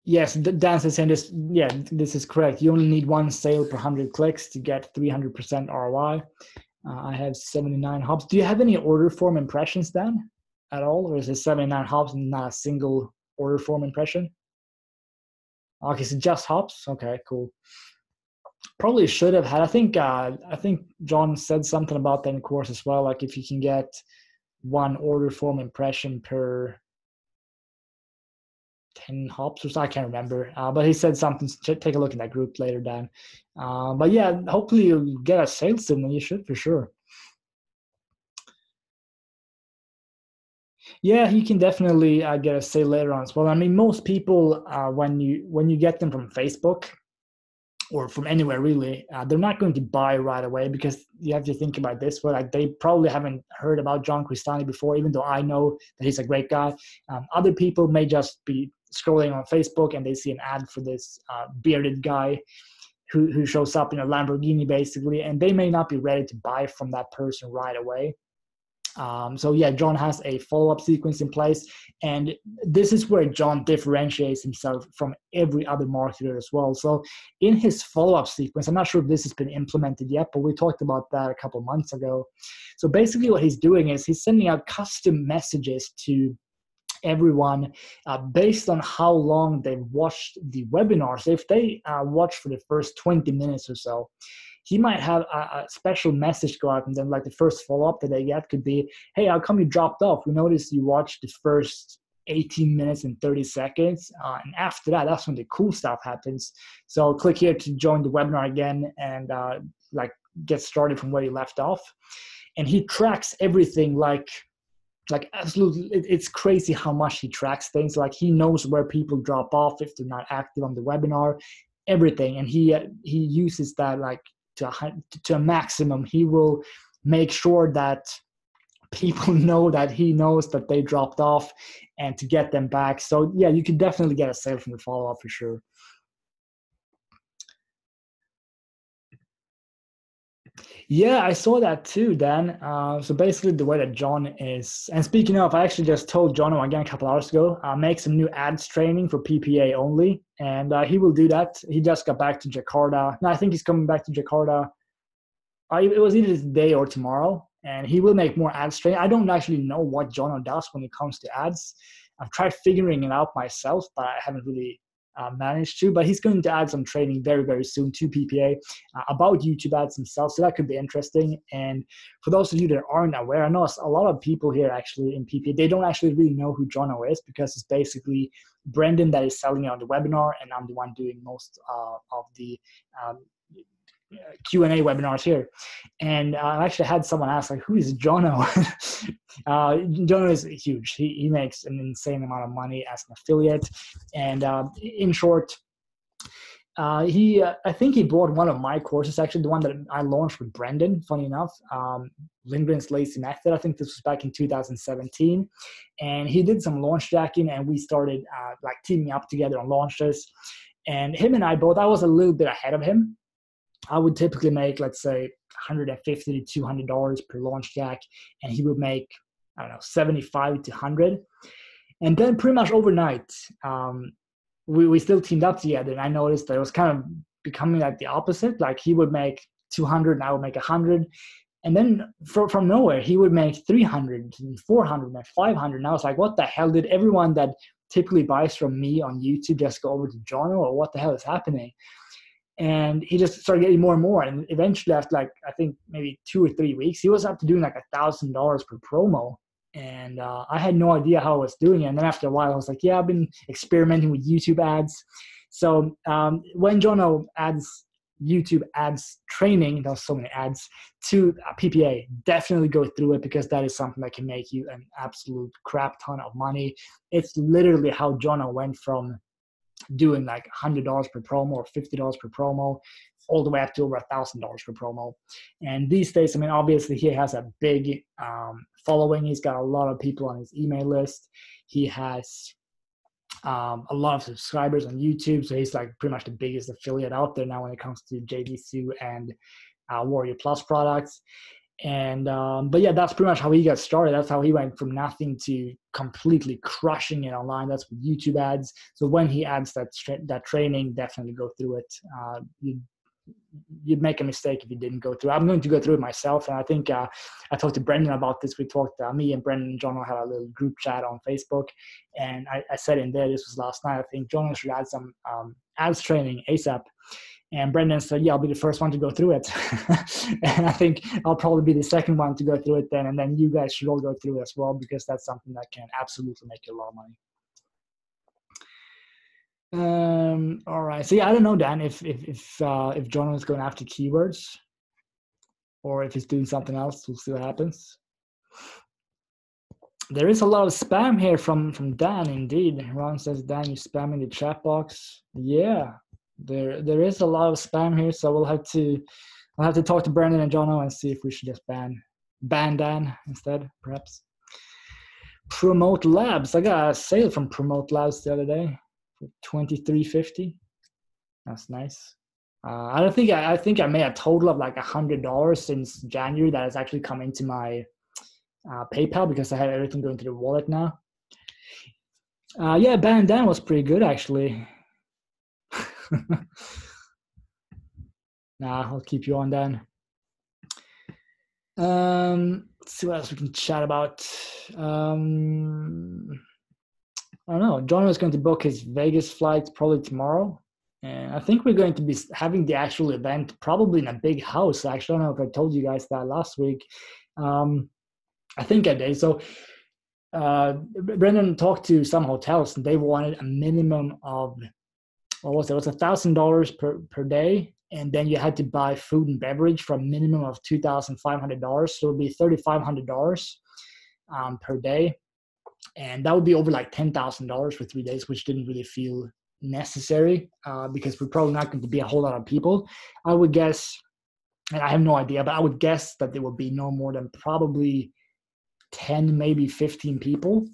Yes, Dan says saying this. Yeah, this is correct. You only need one sale per 100 clicks to get 300% ROI. I have 79 hops. Do you have any order form impressions, Dan, at all? Or is it 79 hops and not a single order form impression? Okay, so just hops. Okay, cool. Probably should have had. I think John said something about that in the course as well. Like if you can get one order form impression per 10 hops or so, I can't remember. But he said something. Take a look in that group later, Dan. But yeah, hopefully you'll get a sales soon, and you should for sure. Yeah, you can definitely get a sale later on as well. I mean, most people, when you get them from Facebook or from anywhere really, they're not going to buy right away because you have to think about this way. Like they probably haven't heard about John Crestani before, even though I know that he's a great guy. Other people may just be scrolling on Facebook and they see an ad for this bearded guy who shows up in a Lamborghini basically, and they may not be ready to buy from that person right away. So yeah, John has a follow-up sequence in place, and this is where John differentiates himself from every other marketer as well. So in his follow-up sequence, I'm not sure if this has been implemented yet, but we talked about that a couple months ago. So basically what he's doing is he's sending out custom messages to everyone based on how long they've watched the webinar. So if they watch for the first 20 minutes or so, he might have a special message go out, and then like the first follow-up that they get could be, hey, how come you dropped off? We noticed you watched the first 18 minutes and 30 seconds. And after that, that's when the cool stuff happens. So click here to join the webinar again and like get started from where you left off. And he tracks everything like absolutely, it's crazy how much he tracks things. Like he knows where people drop off if they're not active on the webinar, everything. And he uses that like to a maximum. He will make sure that people know that he knows that they dropped off and to get them back. So yeah, you can definitely get a sale from the follow-up for sure. Yeah, I saw that too, Dan. So basically the way that John is, and speaking of, I actually just told John again a couple hours ago, make some new ads training for PPA only. And he will do that. He just got back to Jakarta. No, I think he's coming back to Jakarta. It was either today or tomorrow. And he will make more ads training. I don't actually know what John does when it comes to ads. I've tried figuring it out myself, but I haven't really managed to. But he's going to add some training very, very soon to PPA about YouTube ads himself. So that could be interesting. And for those of you that aren't aware, I know a lot of people here actually in PPA, they don't actually really know who Jono is because it's basically Brendan that is selling it on the webinar, and I'm the one doing most of the Q&A webinars here. And I actually had someone ask, like, who is Jono? Jono is huge. He makes an insane amount of money as an affiliate. And in short, I think he bought one of my courses, actually the one that I launched with Brendan, funny enough, Lindgren's Lazy Method. I think this was back in 2017. And he did some launch jacking, and we started like teaming up together on launches. And him and I both, I was a little bit ahead of him. I would typically make, let's say, $150 to $200 per launch jack, and he would make, I don't know, 75 to 100. And then pretty much overnight, we still teamed up together, and I noticed that it was kind of becoming like the opposite. Like he would make 200 and I would make 100. And then from nowhere, he would make 300 and 400 and 500. And I was like, what the hell? Did everyone that typically buys from me on YouTube just go over to Jono, or what the hell is happening? And he just started getting more and more. And eventually, after like, I think maybe 2 or 3 weeks, he was up to doing like $1,000 per promo. And I had no idea how I was doing it. And then after a while, I was like, yeah, I've been experimenting with YouTube ads. So when Jono adds YouTube ads training, there's so many ads, to PPA, definitely go through it, because that is something that can make you an absolute crap ton of money. It's literally how Jono went from doing like $100 per promo or $50 per promo all the way up to over $1,000 per promo. And these days, I mean, obviously he has a big following. He's got a lot of people on his email list. He has a lot of subscribers on YouTube. So he's like pretty much the biggest affiliate out there now when it comes to JVZoo and Warrior Plus products. And but yeah, that's pretty much how he got started. That's how he went from nothing to completely crushing it online. That's with YouTube ads. So when he adds that training, definitely go through it. You'd make a mistake if you didn't go through it. I'm going to go through it myself, and I think I talked to Brendan about this. We talked, me and Brendan and Jono had a little group chat on Facebook, and I said in there, this was last night, I think Jono should add some ads training ASAP. And Brendan said, yeah, I'll be the first one to go through it. And I think I'll probably be the second one to go through it then. And then you guys should all go through it as well, because that's something that can absolutely make you a lot of money. All right. So yeah, I don't know, Dan, if Jono is going after keywords or if he's doing something else. We'll see what happens. There is a lot of spam here from Dan, indeed. Ron says, Dan, you're spamming the chat box. Yeah. There is a lot of spam here, so I'll have to talk to Brendan and Jono and see if we should just ban Dan instead, perhaps. Promote Labs. I got a sale from Promote Labs the other day for $23.50. That's nice. I think I made a total of like $100 since January that has actually come into my PayPal, because I had everything going to the wallet now. Yeah, Ban Dan was pretty good actually. Nah, I'll keep you on then. Let's see what else we can chat about. I don't know. John is going to book his Vegas flights probably tomorrow. And I think we're going to be having the actual event probably in a big house. Actually, I don't know if I told you guys that last week. I think I did. So Brendan talked to some hotels, and they wanted a minimum of, what was it? It was $1,000 per day, and then you had to buy food and beverage for a minimum of $2,500. So it would be $3,500 per day, and that would be over like $10,000 for 3 days, which didn't really feel necessary because we're probably not going to be a whole lot of people. I would guess, and I have no idea, but I would guess that there will be no more than probably 10, maybe 15 people.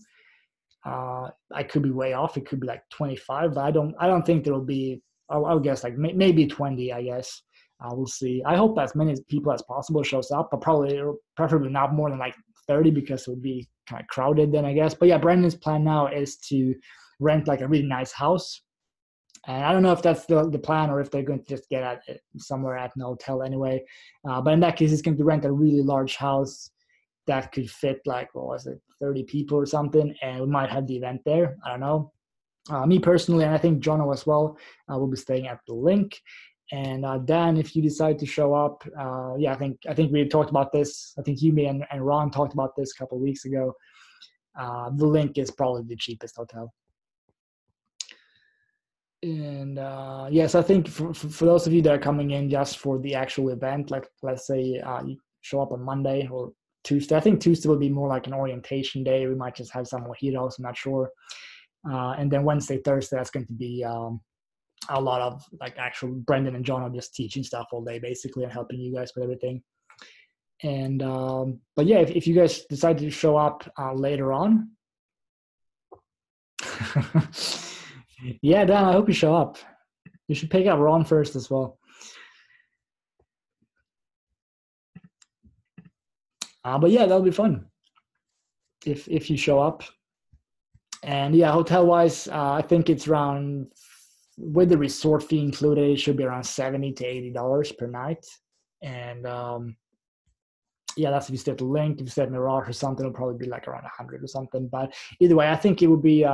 I could be way off. It could be like 25, but I don't think there will be. I'll guess like maybe 20. I guess we'll see. I hope as many people as possible shows up, but preferably not more than like 30, because it would be kind of crowded then, I guess. But yeah, Brendan's plan now is to rent like a really nice house, and I don't know if that's the plan or if they're going to just get at it somewhere at an hotel anyway. But in that case, he's going to rent a really large house that could fit like, what was it, 30 people or something, and we might have the event there. I don't know. Me personally, and I think Jono as well, will be staying at the link. And Dan, if you decide to show up, yeah, I think we talked about this. I think you, me, and Ron talked about this a couple of weeks ago. The link is probably the cheapest hotel. And yes, I think for those of you that are coming in just for the actual event, like let's say you show up on Monday or Tuesday. I think Tuesday will be more like an orientation day. We might just have some mojitos, I'm not sure. And then Wednesday, Thursday, that's going to be a lot of like actual Brendan and John are just teaching stuff all day basically and helping you guys with everything. And but yeah, if you guys decide to show up later on, yeah, Dan, I hope you show up. You should pick up Ron first as well. But yeah, that'll be fun if you show up. And yeah, hotel wise, I think it's around, with the resort fee included, it should be around $70 to $80 per night. And yeah, that's if you stay at the Link. If you stay at Mirage or something, it'll probably be like around 100 or something. But either way, I think it would be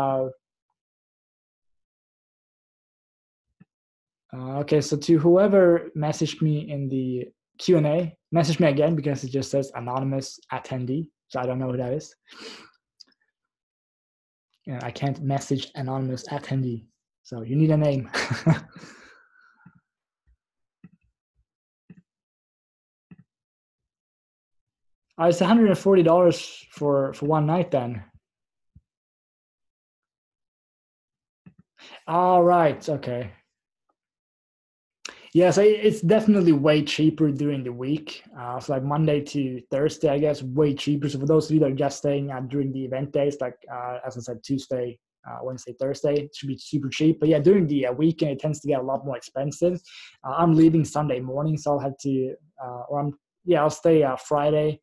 Okay, so to whoever messaged me in the Q&A, message me again because it just says anonymous attendee, so I don't know who that is. And I can't message anonymous attendee, so you need a name. It's $140 for one night then. All right, okay. Yeah, so it's definitely way cheaper during the week. So like Monday to Thursday, I guess, way cheaper. So for those of you that are just staying during the event days, like as I said, Tuesday, Wednesday, Thursday, it should be super cheap. But yeah, during the weekend, it tends to get a lot more expensive. I'm leaving Sunday morning, so I'll have to, I'll stay Friday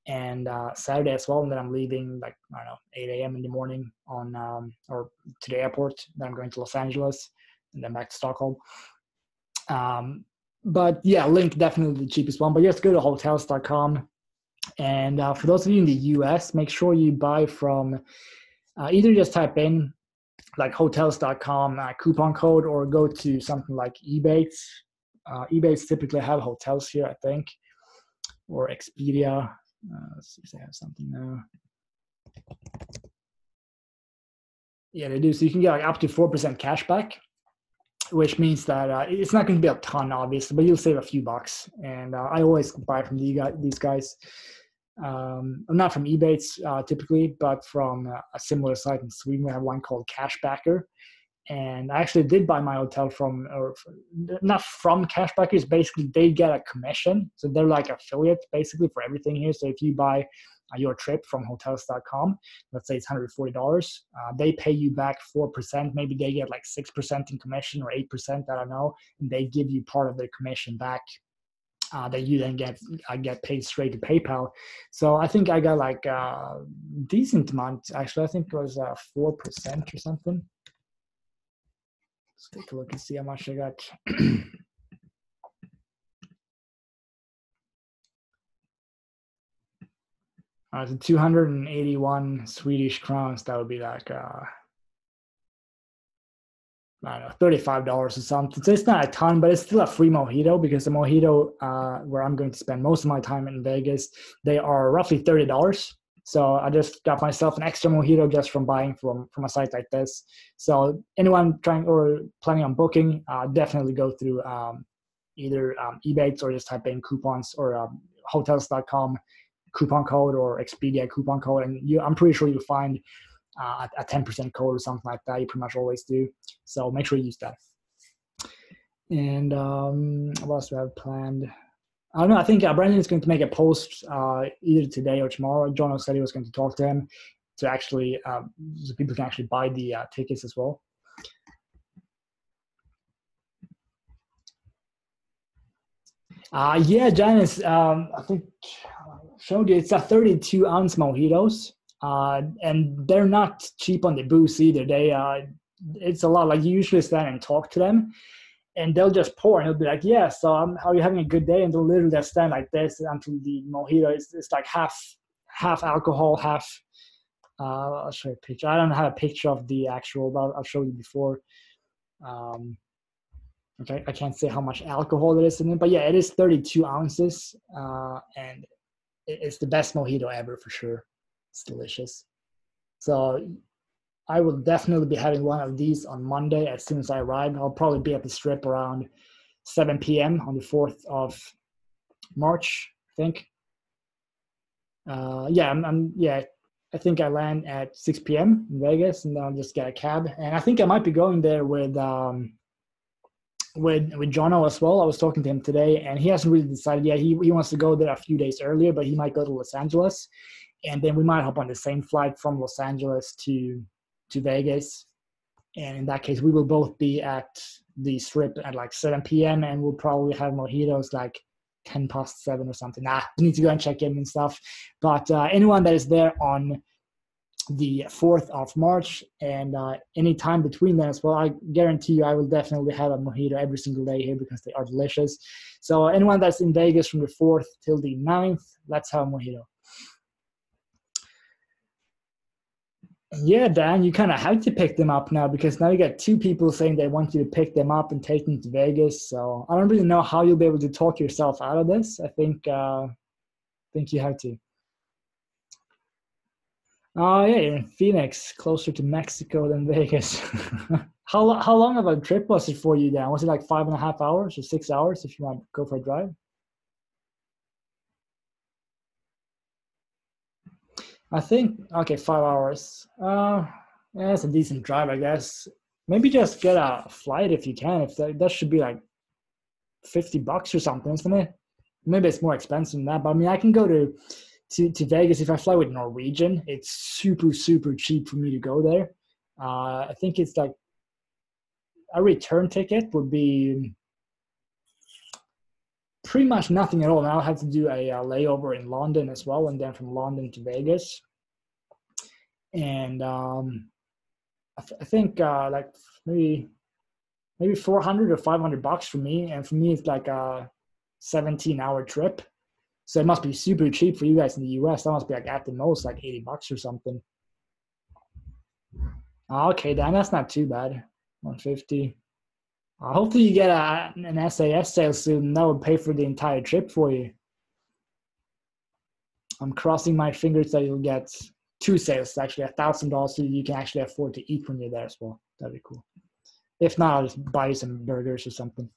and Saturday as well. And then I'm leaving like, I don't know, 8 a.m. in the morning or to the airport. Then I'm going to Los Angeles and then back to Stockholm. But yeah, Link definitely the cheapest one. But just go to hotels.com. And for those of you in the US, make sure you buy from either just type in like hotels.com coupon code or go to something like Ebates. Ebates typically have hotels here, I think, or Expedia. Let's see if they have something now. Yeah, they do. So you can get like up to 4% cash back, which means that it's not going to be a ton, obviously, but you'll save a few bucks. And I always buy from these guys. Not from Ebates typically, but from a similar site in Sweden. We have one called Cashbacker. And I actually did buy my hotel not from Cashbackers. Basically, they get a commission. So they're like affiliates basically for everything here. So if you buy your trip from hotels.com, let's say it's $140, they pay you back 4%. Maybe they get like 6% in commission or 8%, I don't know. And they give you part of their commission back that you then get paid straight to PayPal. So I think I got like a decent amount. Actually, I think it was 4% or something. Let's take a look and see how much I got. So 281 Swedish crowns. That would be like I don't know, $35 or something. So it's not a ton, but it's still a free mojito because the mojito where I'm going to spend most of my time in Vegas, they are roughly $30. So I just got myself an extra mojito just from buying from a site like this. So anyone trying or planning on booking, definitely go through either Ebates or just type in coupons or hotels.com coupon code or Expedia coupon code. And I'm pretty sure you'll find a 10% code or something like that. You pretty much always do. So make sure you use that. And what else do I have planned? I don't know. I think Brandon is going to make a post either today or tomorrow. John said he was going to talk to him to actually, so people can actually buy the tickets as well. Yeah, Janice, I think I showed you, it's a 32-ounce mojitos. And they're not cheap on the booze either. It's a lot. Like you usually stand and talk to them, and they'll just pour, and they'll be like, "Yeah, so how are you having a good day?" And they'll literally just stand like this until the mojito is like half alcohol, half. I'll show you a picture. I don't have a picture of the actual, but I'll show you before. Okay, I can't say how much alcohol there is in it, but yeah, it is 32 ounces, and it's the best mojito ever for sure. It's delicious. So I will definitely be having one of these on Monday as soon as I arrive. I'll probably be at the Strip around 7 p.m. on the 4th of March, I think. I think I land at 6 p.m. in Vegas, and then I'll just get a cab. And I think I might be going there with Jono as well. I was talking to him today, and he hasn't really decided yet. He wants to go there a few days earlier, but he might go to Los Angeles. And then we might hop on the same flight from Los Angeles to Vegas. And in that case, we will both be at the Strip at like 7 p.m. and we'll probably have mojitos like 10 past 7 or something. We need to go and check in and stuff. But anyone that is there on the 4th of March and any time between then as well, I guarantee you I will definitely have a mojito every single day here because they are delicious. So anyone that's in Vegas from the 4th till the 9th, let's have a mojito. Yeah, Dan, you kind of have to pick them up now because now you got two people saying they want you to pick them up and take them to Vegas. So I don't really know how you'll be able to talk yourself out of this. I think you have to. Oh yeah, you're in Phoenix, closer to Mexico than Vegas. How long of a trip was it for you, Dan? Was it like 5.5 hours or 6 hours if you want to go for a drive? I think okay, 5 hours. Yeah, that's a decent drive, I guess. Maybe just get a flight if you can. If that should be like $50 or something, isn't it? Maybe it's more expensive than that, but I mean, I can go to Vegas if I fly with Norwegian. It's super cheap for me to go there. I think it's like a return ticket would be pretty much nothing at all. And I'll have to do a layover in London as well, and then from London to Vegas. And I think like maybe 400 or $500 for me, and for me it's like a 17-hour trip. So it must be super cheap for you guys in the US. That must be like at the most like $80 or something. Okay, Dan, that's not too bad. 150. Hopefully you get an SAS sale soon. That would pay for the entire trip for you. I'm crossing my fingers that you'll get two sales, actually $1,000, so you can actually afford to eat when you're there as well. That'd be cool. If not, I'll just buy you some burgers or something.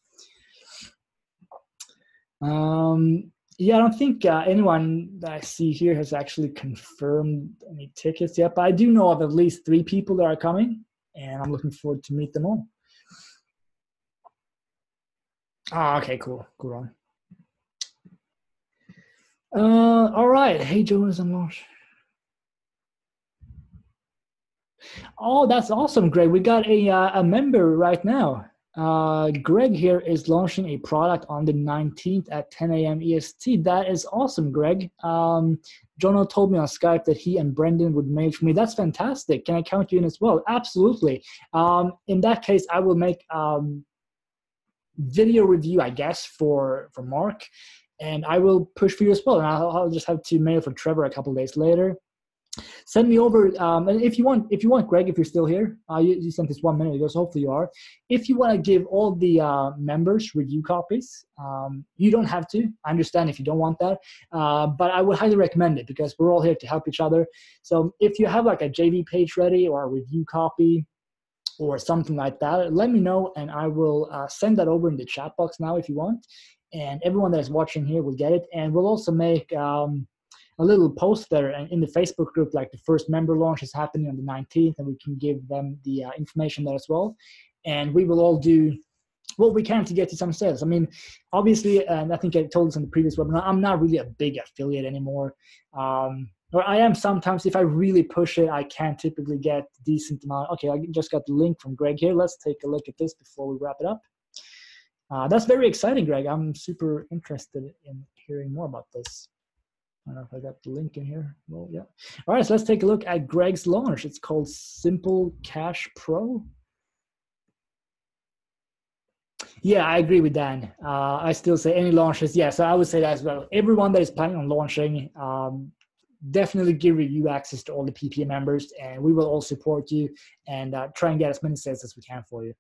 Yeah, I don't think anyone that I see here has actually confirmed any tickets yet, but I do know of at least 3 people that are coming, and I'm looking forward to meet them all. Okay, cool, Ron. All right. Hey, Jonas and Lars. Oh, that's awesome, Greg. We got a member right now. Greg here is launching a product on the 19th at 10 a.m. EST. That is awesome, Greg. Jono told me on Skype that he and Brendan would mail for me. That's fantastic. Can I count you in as well? Absolutely. In that case, I will make video review, I guess, for Mark, and I will push for you as well. And I'll just have to mail for Trevor a couple days later. Send me over, and if you want, Greg, if you're still here, you sent this 1 minute ago, so hopefully you are. If you want to give all the members review copies, you don't have to. I understand if you don't want that, but I would highly recommend it because we're all here to help each other. So if you have like a JV page ready or a review copy or something like that, let me know, and I will send that over in the chat box now if you want. And everyone that is watching here will get it, and we'll also make a little post there in the Facebook group, like the first member launch is happening on the 19th, and we can give them the information there as well. And we will all do what we can to get to some sales. I mean, obviously, and I think I told this in the previous webinar, I'm not really a big affiliate anymore. Or I am sometimes. If I really push it, I can typically get a decent amount. Okay, I just got the link from Greg here. Let's take a look at this before we wrap it up. That's very exciting, Greg. I'm super interested in hearing more about this. I don't know if I got the link in here. Well, yeah. All right, so let's take a look at Greg's launch. It's called Simple Cash Pro. Yeah, I agree with Dan. I still say any launches. Yeah, so I would say that as well. Everyone that is planning on launching, definitely give you access to all the PPA members, and we will all support you and try and get as many sales as we can for you.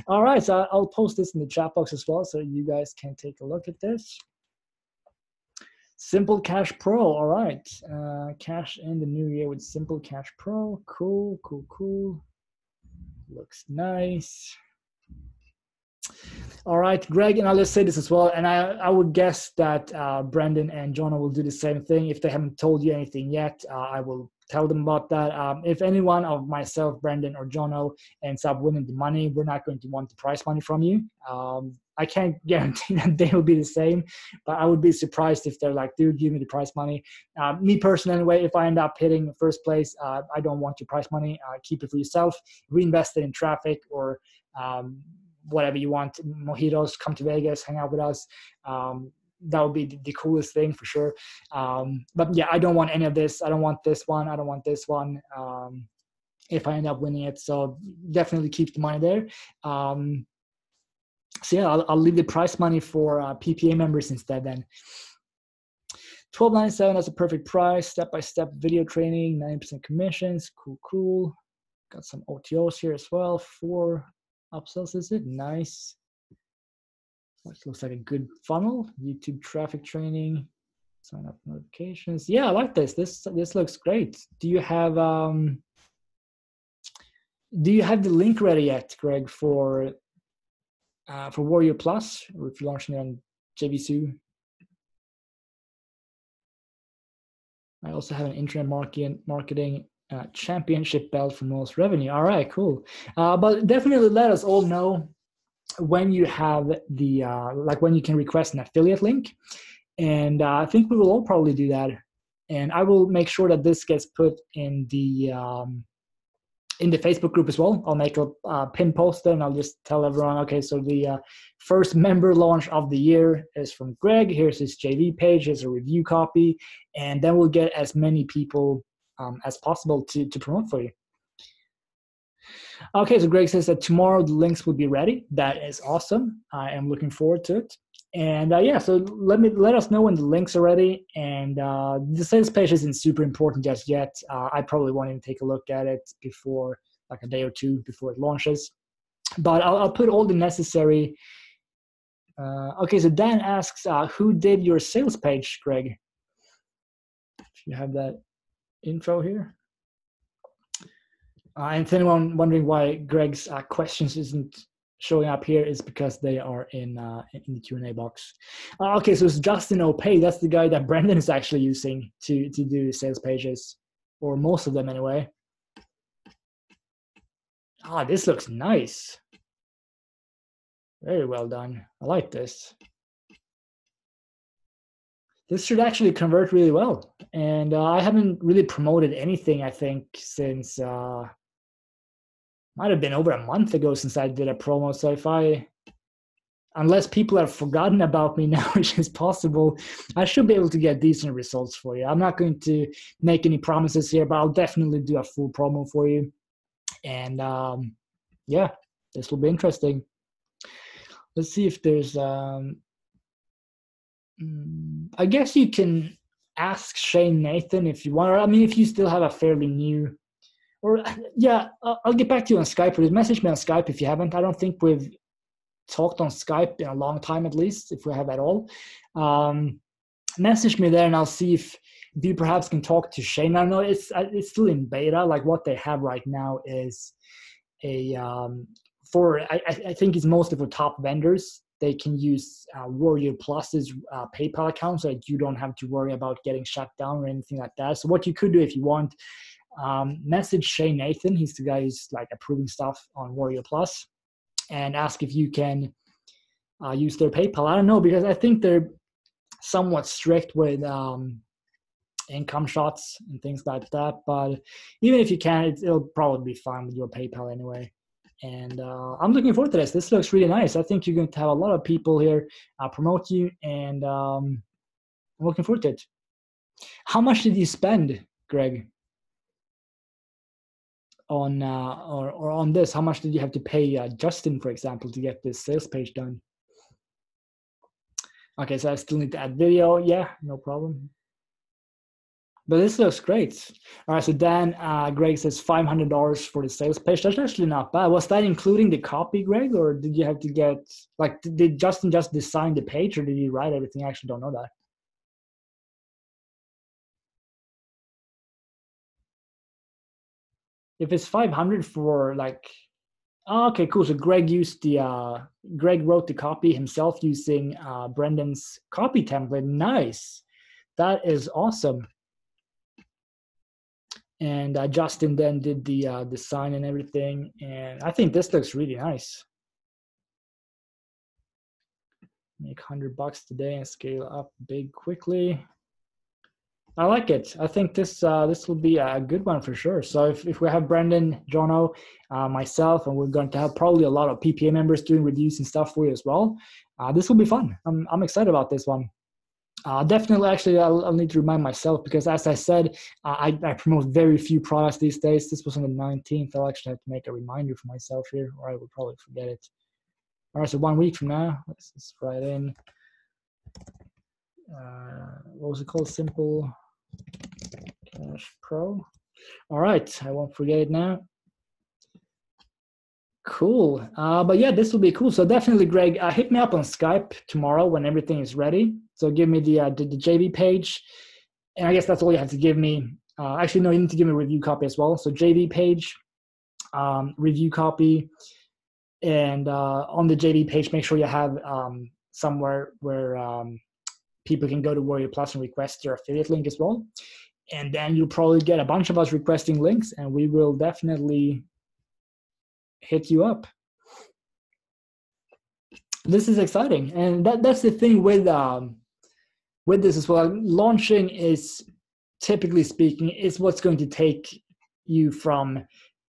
All right, so I'll post this in the chat box as well so you guys can take a look at this. Simple Cash Pro, all right. Cash in the new year with Simple Cash Pro. Cool. Looks nice. All right, Greg, and I'll just say this as well, and I would guess that Brendan and Jonah will do the same thing. If they haven't told you anything yet, I will tell them about that. If any one of myself, Brendan, or Jono ends up winning the money, we're not going to want the prize money from you. I can't guarantee that they will be the same, but I would be surprised if they're like, dude, give me the prize money. Me personally, anyway, if I end up hitting first place, I don't want your prize money. Keep it for yourself. Reinvest it in traffic or whatever you want. Mojitos, come to Vegas, hang out with us. That would be the coolest thing for sure. But yeah, I don't want any of this. I don't want this one. I don't want this one. If I end up winning it, so definitely keep the money there. So yeah, I'll leave the prize money for PPA members instead then. $12.97, that's a perfect price. Step-by-step video training, 90% commissions. Cool. Got some OTOs here as well. 4 upsells, is it? Nice. That looks like a good funnel. YouTube traffic training, sign up notifications. Yeah, I like this. This looks great. Do you have the link ready yet, Greg, for Warrior Plus, or if you're launching it on JVZoo? I also have an internet marketing championship belt for most revenue. All right, cool. But definitely let us all know when you have the when you can request an affiliate link, and I think we will all probably do that. And I will make sure that this gets put in the Facebook group as well. I'll make a pin post there, and I'll just tell everyone, okay, so the first member launch of the year is from Greg. Here's his JV page. Here's a review copy, and then we'll get as many people as possible to promote for you. Okay, so Greg says that tomorrow the links will be ready. That is awesome. I am looking forward to it. And yeah, so let us know when the links are ready. And the sales page isn't super important just yet. I probably won't even take a look at it before like a day or two before it launches. But I'll put all the necessary. Okay, so Dan asks, who did your sales page, Greg? If you have that info here. And if anyone wondering why Greg's questions isn't showing up here, is because they are in the Q&A box. Okay, so it's Justin O'Pay. That's the guy that Brendan is actually using to do sales pages, or most of them anyway. This looks nice. Very well done. I like this. This should actually convert really well. And I haven't really promoted anything, I think, since might have been over a month ago since I did a promo. So unless people have forgotten about me now, which is possible, I should be able to get decent results for you. I'm not going to make any promises here, but I'll definitely do a full promo for you. And yeah, this will be interesting. Let's see if there's, I guess you can ask Shane Nathan if you want, or I mean, if you still have a fairly new, or yeah, I'll get back to you on Skype, or message me on Skype if you haven't. I don't think we've talked on Skype in a long time, at least, if we have at all. Message me there, and I'll see if you perhaps can talk to Shane. I know it's still in beta. Like what they have right now is a I think it's mostly for top vendors. They can use Warrior Plus's PayPal account, so that you don't have to worry about getting shut down or anything like that. So what you could do if you want, message Shane Nathan. He's the guy who's like approving stuff on Warrior Plus, and ask if you can use their PayPal. I don't know, because I think they're somewhat strict with income shots and things like that. But even if you can, it'll probably be fine with your PayPal anyway. And I'm looking forward to this. This looks really nice. I think you're going to have a lot of people here promote you, and I'm looking forward to it. How much did you spend, Greg, on or on this? How much did you have to pay Justin, for example, to get this sales page done? Okay, so I still need to add video. Yeah, no problem. But this looks great. All right, so Dan, Greg says $500 for the sales page. That's actually not bad. Was that including the copy, Greg, or did you have to get, like, did Justin just design the page, or did he write everything? I actually don't know that. If it's 500 for like, okay, cool. So Greg used Greg wrote the copy himself using Brendan's copy template. Nice. That is awesome. And Justin then did the design and everything. And I think this looks really nice. Make $100 today and scale up big quickly. I like it. I think this will be a good one for sure. So if we have Brendan, Jono, myself, and we're going to have probably a lot of PPA members doing reviews and stuff for you as well, this will be fun. I'm excited about this one. Definitely, actually, I'll need to remind myself, because as I said, I promote very few products these days. This was on the 19th. I'll actually have to make a reminder for myself here, or I will probably forget it. All right, so 1 week from now, let's write in. what was it called? Simple Cash Pro. All right, I won't forget it now. Cool. But yeah, this will be cool. So definitely, Greg, hit me up on Skype tomorrow when everything is ready. So give me the JV page, and I guess that's all you have to give me. Actually, no, you need to give me a review copy as well. So JV page, review copy, and on the JV page, make sure you have somewhere where people can go to Warrior Plus and request their affiliate link as well. And then you'll probably get a bunch of us requesting links, and we will definitely hit you up. This is exciting, and that's the thing with this as well. Launching is, typically speaking, is what's going to take you from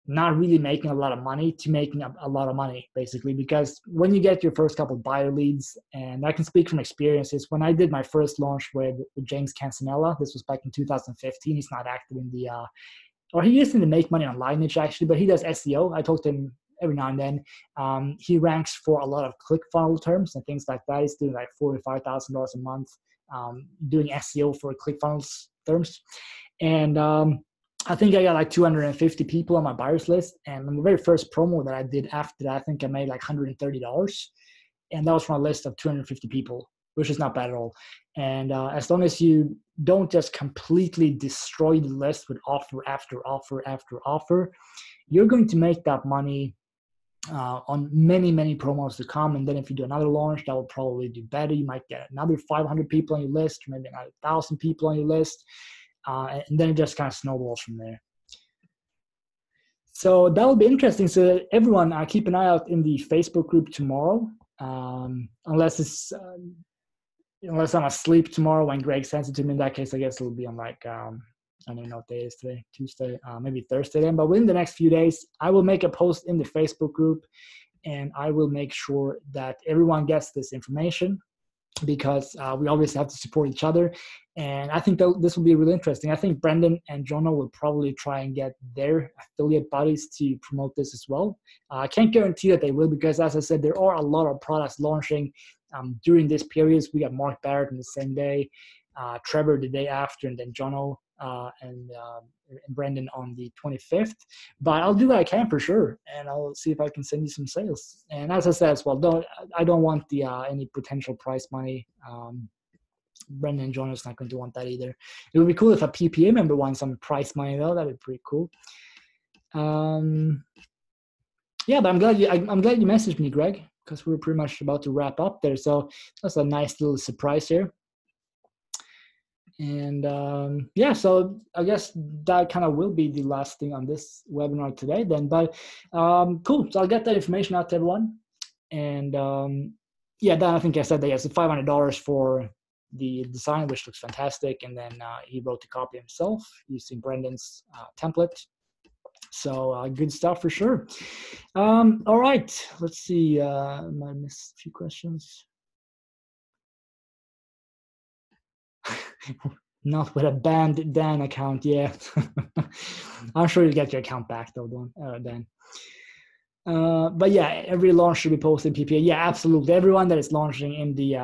not really making a lot of money to making a lot of money, basically, because when you get your first couple of buyer leads, and I can speak from experiences, when I did my first launch with James Cancinella, this was back in 2015. He's not active in the or he used to make money on Lineage actually, but he does SEO. I talk to him every now and then. He ranks for a lot of ClickFunnels terms and things like that. He's doing like $4,000 to $5,000 a month doing SEO for ClickFunnels terms. And I think I got like 250 people on my buyers list. And on the very first promo that I did after that, I think I made like $130. And that was from a list of 250 people, which is not bad at all. And as long as you don't just completely destroy the list with offer after offer after offer, you're going to make that money on many, many promos to come. And then if you do another launch, that will probably do better. You might get another 500 people on your list, or maybe another 1,000 people on your list. And then it just kind of snowballs from there. So that will be interesting. So everyone, keep an eye out in the Facebook group tomorrow. Unless I'm asleep tomorrow when Greg sends it to me. In that case, I guess it'll be on like, I don't even know what day it is today, Tuesday, maybe Thursday then. But within the next few days, I will make a post in the Facebook group, and I will make sure that everyone gets this information, because we always have to support each other. And I think that this will be really interesting. I think Brendan and Jonah will probably try and get their affiliate buddies to promote this as well. I can't guarantee that they will, because as I said, there are a lot of products launching during this period. We got Mark Barrett on the same day, Trevor the day after, and then Jonah and Brendan on the 25th. But I'll do what I can for sure, and I'll see if I can send you some sales. And as I said as well, I don't want the any potential prize money. Brendan and Jonah's not going to want that either. It would be cool if a PPA member wants some prize money though. That'd be pretty cool. Yeah, but I'm glad you messaged me, Greg, because we're pretty much about to wrap up there. So that's a nice little surprise here. And yeah, so I guess that kind of will be the last thing on this webinar today then. But cool. So I'll get that information out to everyone. And yeah, Dan, I think I said that it's $500 for the design, which looks fantastic. And then he wrote the copy himself using Brendan's template. So good stuff for sure. All right, let's see. I might miss a few questions. Not with a banned Dan account, yeah. I'm sure you'll get your account back though, Dan. But yeah, every launch should be posted in PPA. Yeah, absolutely. Everyone that is launching in the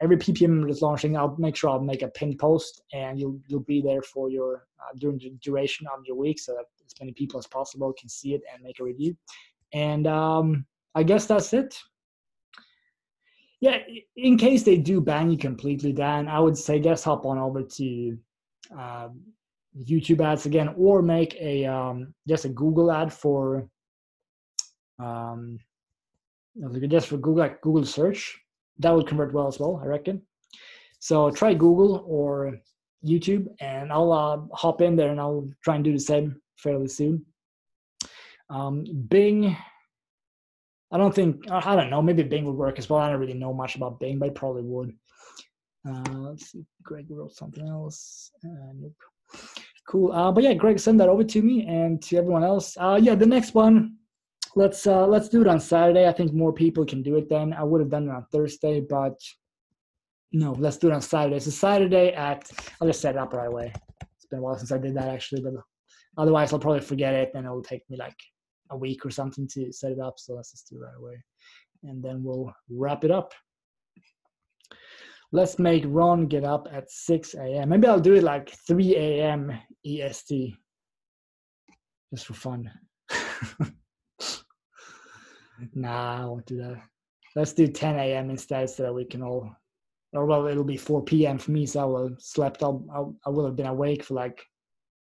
every PPM that's launching, I'll make sure I'll make a pinned post, and you'll be there for your during the duration of your week, so that as many people as possible can see it and make a review. And I guess that's it. Yeah, in case they do ban you completely, Dan, I would say just hop on over to YouTube ads again, or make a just a Google ad for just for Google, like Google search. That would convert well as well, I reckon. So try Google or YouTube, and I'll hop in there and I'll try and do the same fairly soon. Bing, I don't know, maybe Bing would work as well. I don't really know much about Bing, but it probably would. Let's see, Greg wrote something else. Nope. Cool. But yeah, Greg, send that over to me and to everyone else. Yeah, the next one, let's do it on Saturday. I think more people can do it then. I would have done it on Thursday, but no, let's do it on Saturday. So Saturday I'll just set it up right away. It's been a while since I did that actually, but otherwise I'll probably forget it, and it'll take me like a week or something to set it up. So let's just do it right away, and then we'll wrap it up. Let's make Ron get up at 6 a.m. Maybe I'll do it like 3 a.m. EST, just for fun. Nah, I won't do that. Let's do 10 a.m. instead, so that we can all, or well, it'll be 4 p.m. for me, so I will have slept. I will have been awake for like,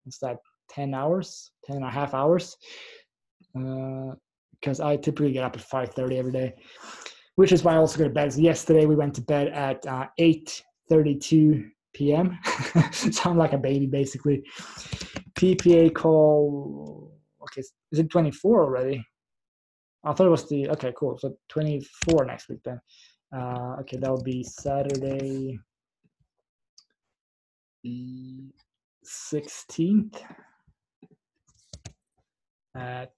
what's that, 10 hours, 10 and a half hours. Because I typically get up at 5:30 every day, which is why I also go to bed. So yesterday we went to bed at 8:32 p.m. So I'm like a baby, basically. PPA call, okay, is it 24 already? I thought it was okay, cool. So 24 next week then. Okay, that will be Saturday the 16th at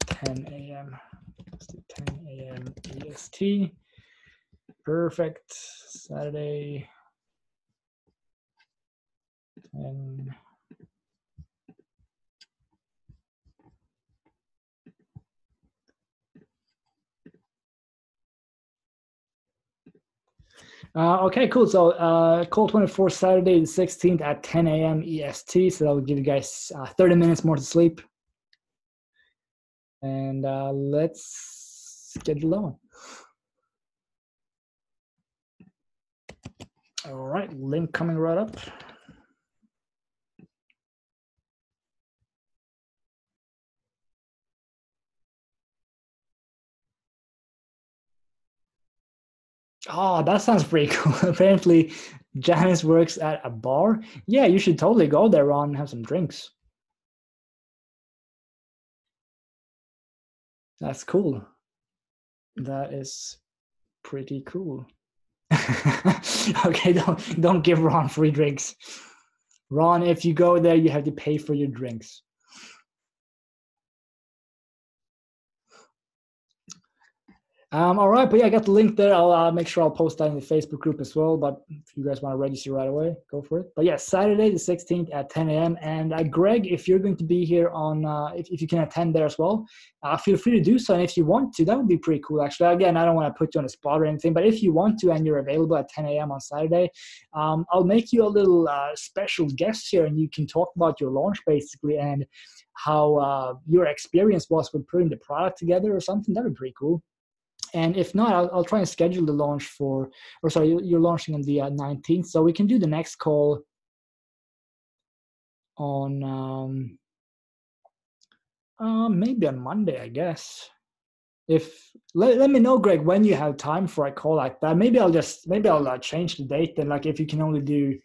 10 a.m. Let's do 10 a.m. EST. Perfect. Saturday 10. Okay, cool. So call 24 Saturday the 16th at 10 a.m. EST. So that will give you guys 30 minutes more to sleep. And let's get it on. All right, link coming right up. Oh, that sounds pretty cool. Apparently, Janice works at a bar. Yeah, you should totally go there, Ron, and have some drinks. That's cool. That is pretty cool. Okay, don't give Ron free drinks. Ron, if you go there, you have to pay for your drinks. All right, but yeah, I got the link there. I'll make sure I'll post that in the Facebook group as well. But if you guys want to register right away, go for it. But yeah, Saturday the 16th at 10 a.m. And Greg, if you're going to be here on, if you can attend there as well, feel free to do so. And if you want to, that would be pretty cool, actually. Again, I don't want to put you on the spot or anything, but if you want to and you're available at 10 a.m. on Saturday, I'll make you a little special guest here, and you can talk about your launch basically and how your experience was with putting the product together or something. That would be pretty cool. And if not, I'll try and schedule the launch for, or sorry, you're launching on the 19th. So we can do the next call on maybe on Monday, I guess. If let me know, Greg, when you have time for a call like that. Maybe I'll change the date then. Like if you can only do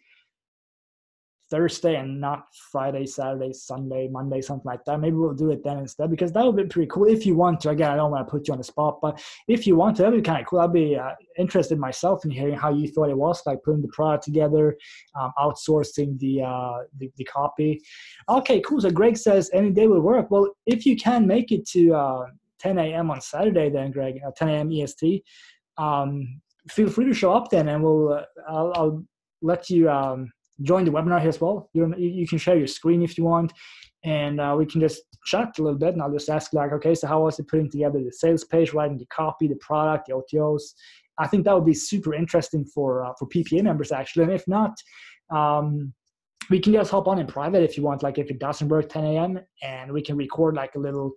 Thursday and not Friday, Saturday, Sunday, Monday, something like that. Maybe we'll do it then instead, because that would be pretty cool if you want to. Again, I don't want to put you on the spot, but if you want to, that'd be kind of cool. I'd be interested myself in hearing how you thought it was, like putting the product together, outsourcing the copy. Okay, cool. So Greg says any day will work. Well, if you can make it to 10 a.m. on Saturday, then Greg, 10 a.m. EST, feel free to show up then, and I'll let you join the webinar here as well. You can share your screen if you want, and we can just chat a little bit, and I'll just ask like, okay, so how was it putting together the sales page, writing the copy, the product, the OTOs? I think that would be super interesting for PPA members actually. And if not, we can just hop on in private if you want, like if it doesn't work 10 a.m. and we can record like a little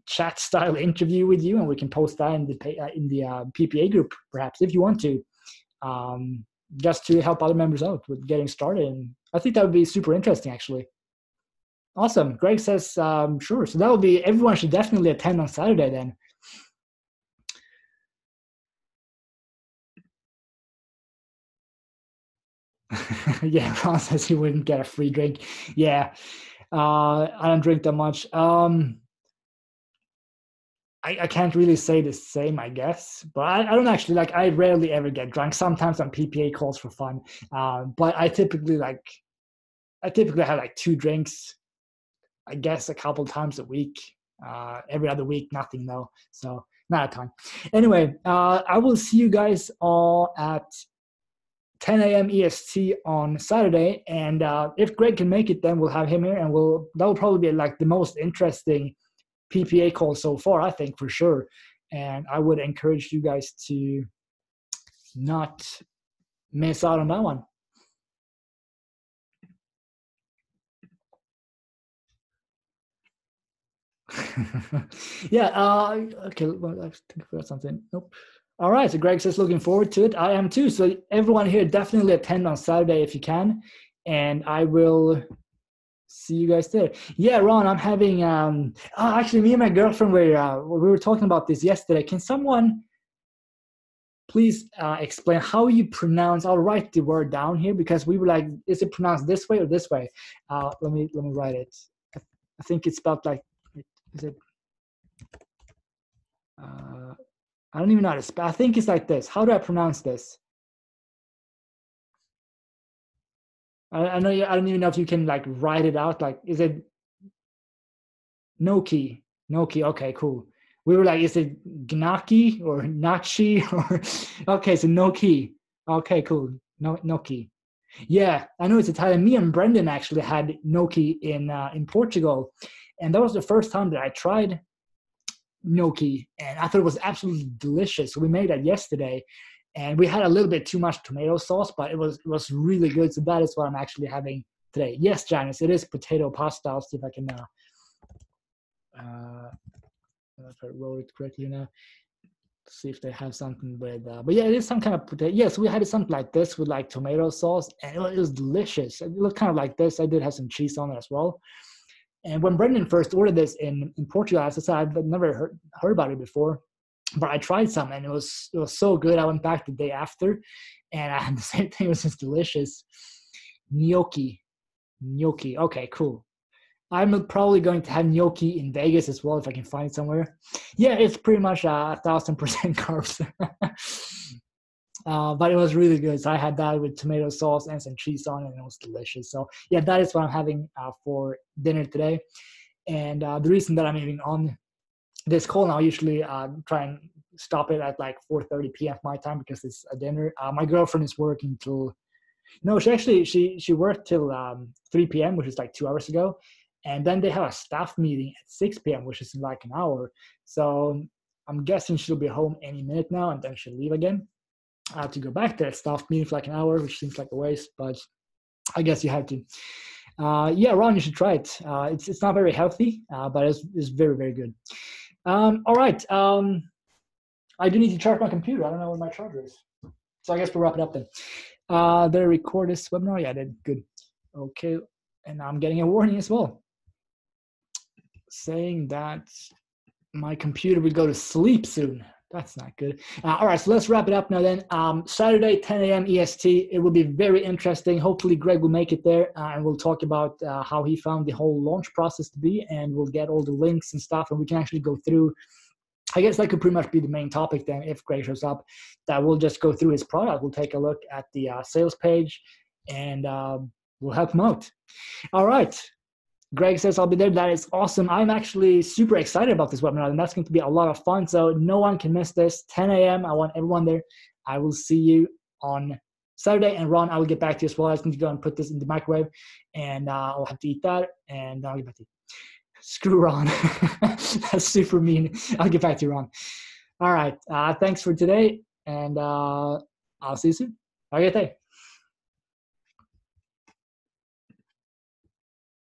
chat style interview with you, and we can post that in the PPA group perhaps if you want to. Just to help other members out with getting started. And I think that would be super interesting, actually. Awesome. Greg says, sure. So that would be, everyone should definitely attend on Saturday then. Yeah, Ron says he wouldn't get a free drink. Yeah, I don't drink that much. I can't really say the same, I guess, but I don't actually, like, I rarely ever get drunk. Sometimes on PPA calls for fun, but I typically have like 2 drinks, I guess, a couple times a week. Every other week, nothing though, so not a ton. Anyway, I will see you guys all at 10 a.m. EST on Saturday, and if Greg can make it, then we'll have him here, and that will probably be like the most interesting PPA call so far, I think, for sure. And I would encourage you guys to not miss out on that one. Yeah. Okay. Well, I think I got something. Nope. All right. So Greg says looking forward to it. I am too. So everyone here definitely attend on Saturday if you can, and I will see you guys there. Yeah, Ron. I'm having. Actually, me and my girlfriend we were talking about this yesterday. Can someone please explain how you pronounce? I'll write the word down here because we were like, is it pronounced this way or this way? Let me write it. I think it's spelled like. Is it? I don't even know how to spell. I think it's like this. How do I pronounce this? I know. I don't even know if you can like write it out. Like, is it Noki? Noki. Okay, cool. We were like, is it Gnaki or Nachi or? Okay, so Noki. Okay, cool. No, Noki. Yeah, I know it's Italian. Me and Brendan actually had gnocchi in Portugal, and that was the first time that I tried gnocchi, and I thought it was absolutely delicious. So we made that yesterday, and we had a little bit too much tomato sauce, but it was really good. So that is what I'm actually having today. Yes, Janice, it is potato pasta. I'll see if I can if I wrote it correctly now. See if they have something with but yeah, it is some kind of potato. Yes, so we had something like this with like tomato sauce, and it was delicious. It looked kind of like this. I did have some cheese on it as well. And when Brendan first ordered this in Portugal, as I said, I've never heard about it before, but I tried some and it was so good. I went back the day after and I had the same thing. It was just delicious. Gnocchi. Okay, cool. I'm probably going to have gnocchi in Vegas as well if I can find it somewhere. Yeah, it's pretty much 1,000% carbs. But it was really good. So I had that with tomato sauce and some cheese on it, and it was delicious. So yeah, that is what I'm having for dinner today. And the reason that I'm even on this call now, I usually try and stop it at like 4:30 p.m. my time because it's a dinner. My girlfriend is working till she worked till 3 p.m., which is like 2 hours ago. And then they have a staff meeting at 6 p.m., which is in like an hour. So I'm guessing she'll be home any minute now, and then she'll leave again to go back to that staff meeting for like an hour, which seems like a waste, but I guess you have to. Yeah, Ron, you should try it. It's not very healthy, but it's very, very good. All right. I do need to charge my computer. I don't know where my charger is. So I guess we'll wrap it up then. Did I record this webinar? Yeah, I did. Good. Okay. And I'm getting a warning as well, saying that my computer will go to sleep soon. That's not good. All right, so let's wrap it up now then. Saturday, 10 a.m. EST. It will be very interesting. Hopefully Greg will make it there, and we'll talk about how he found the whole launch process to be, and we'll get all the links and stuff, and we can actually go through. I guess that could pretty much be the main topic then if Greg shows up, that we'll just go through his product. We'll take a look at the sales page, and we'll help him out. All right. Greg says I'll be there. That is awesome. I'm actually super excited about this webinar, and that's going to be a lot of fun. So no one can miss this. 10 a.m. I want everyone there. I will see you on Saturday. And Ron, I will get back to you as well. I just need to go and put this in the microwave, and I'll have to eat that, and I'll get back to you. Screw Ron. That's super mean. I'll get back to you, Ron. All right. Thanks for today, and I'll see you soon. Have a good day.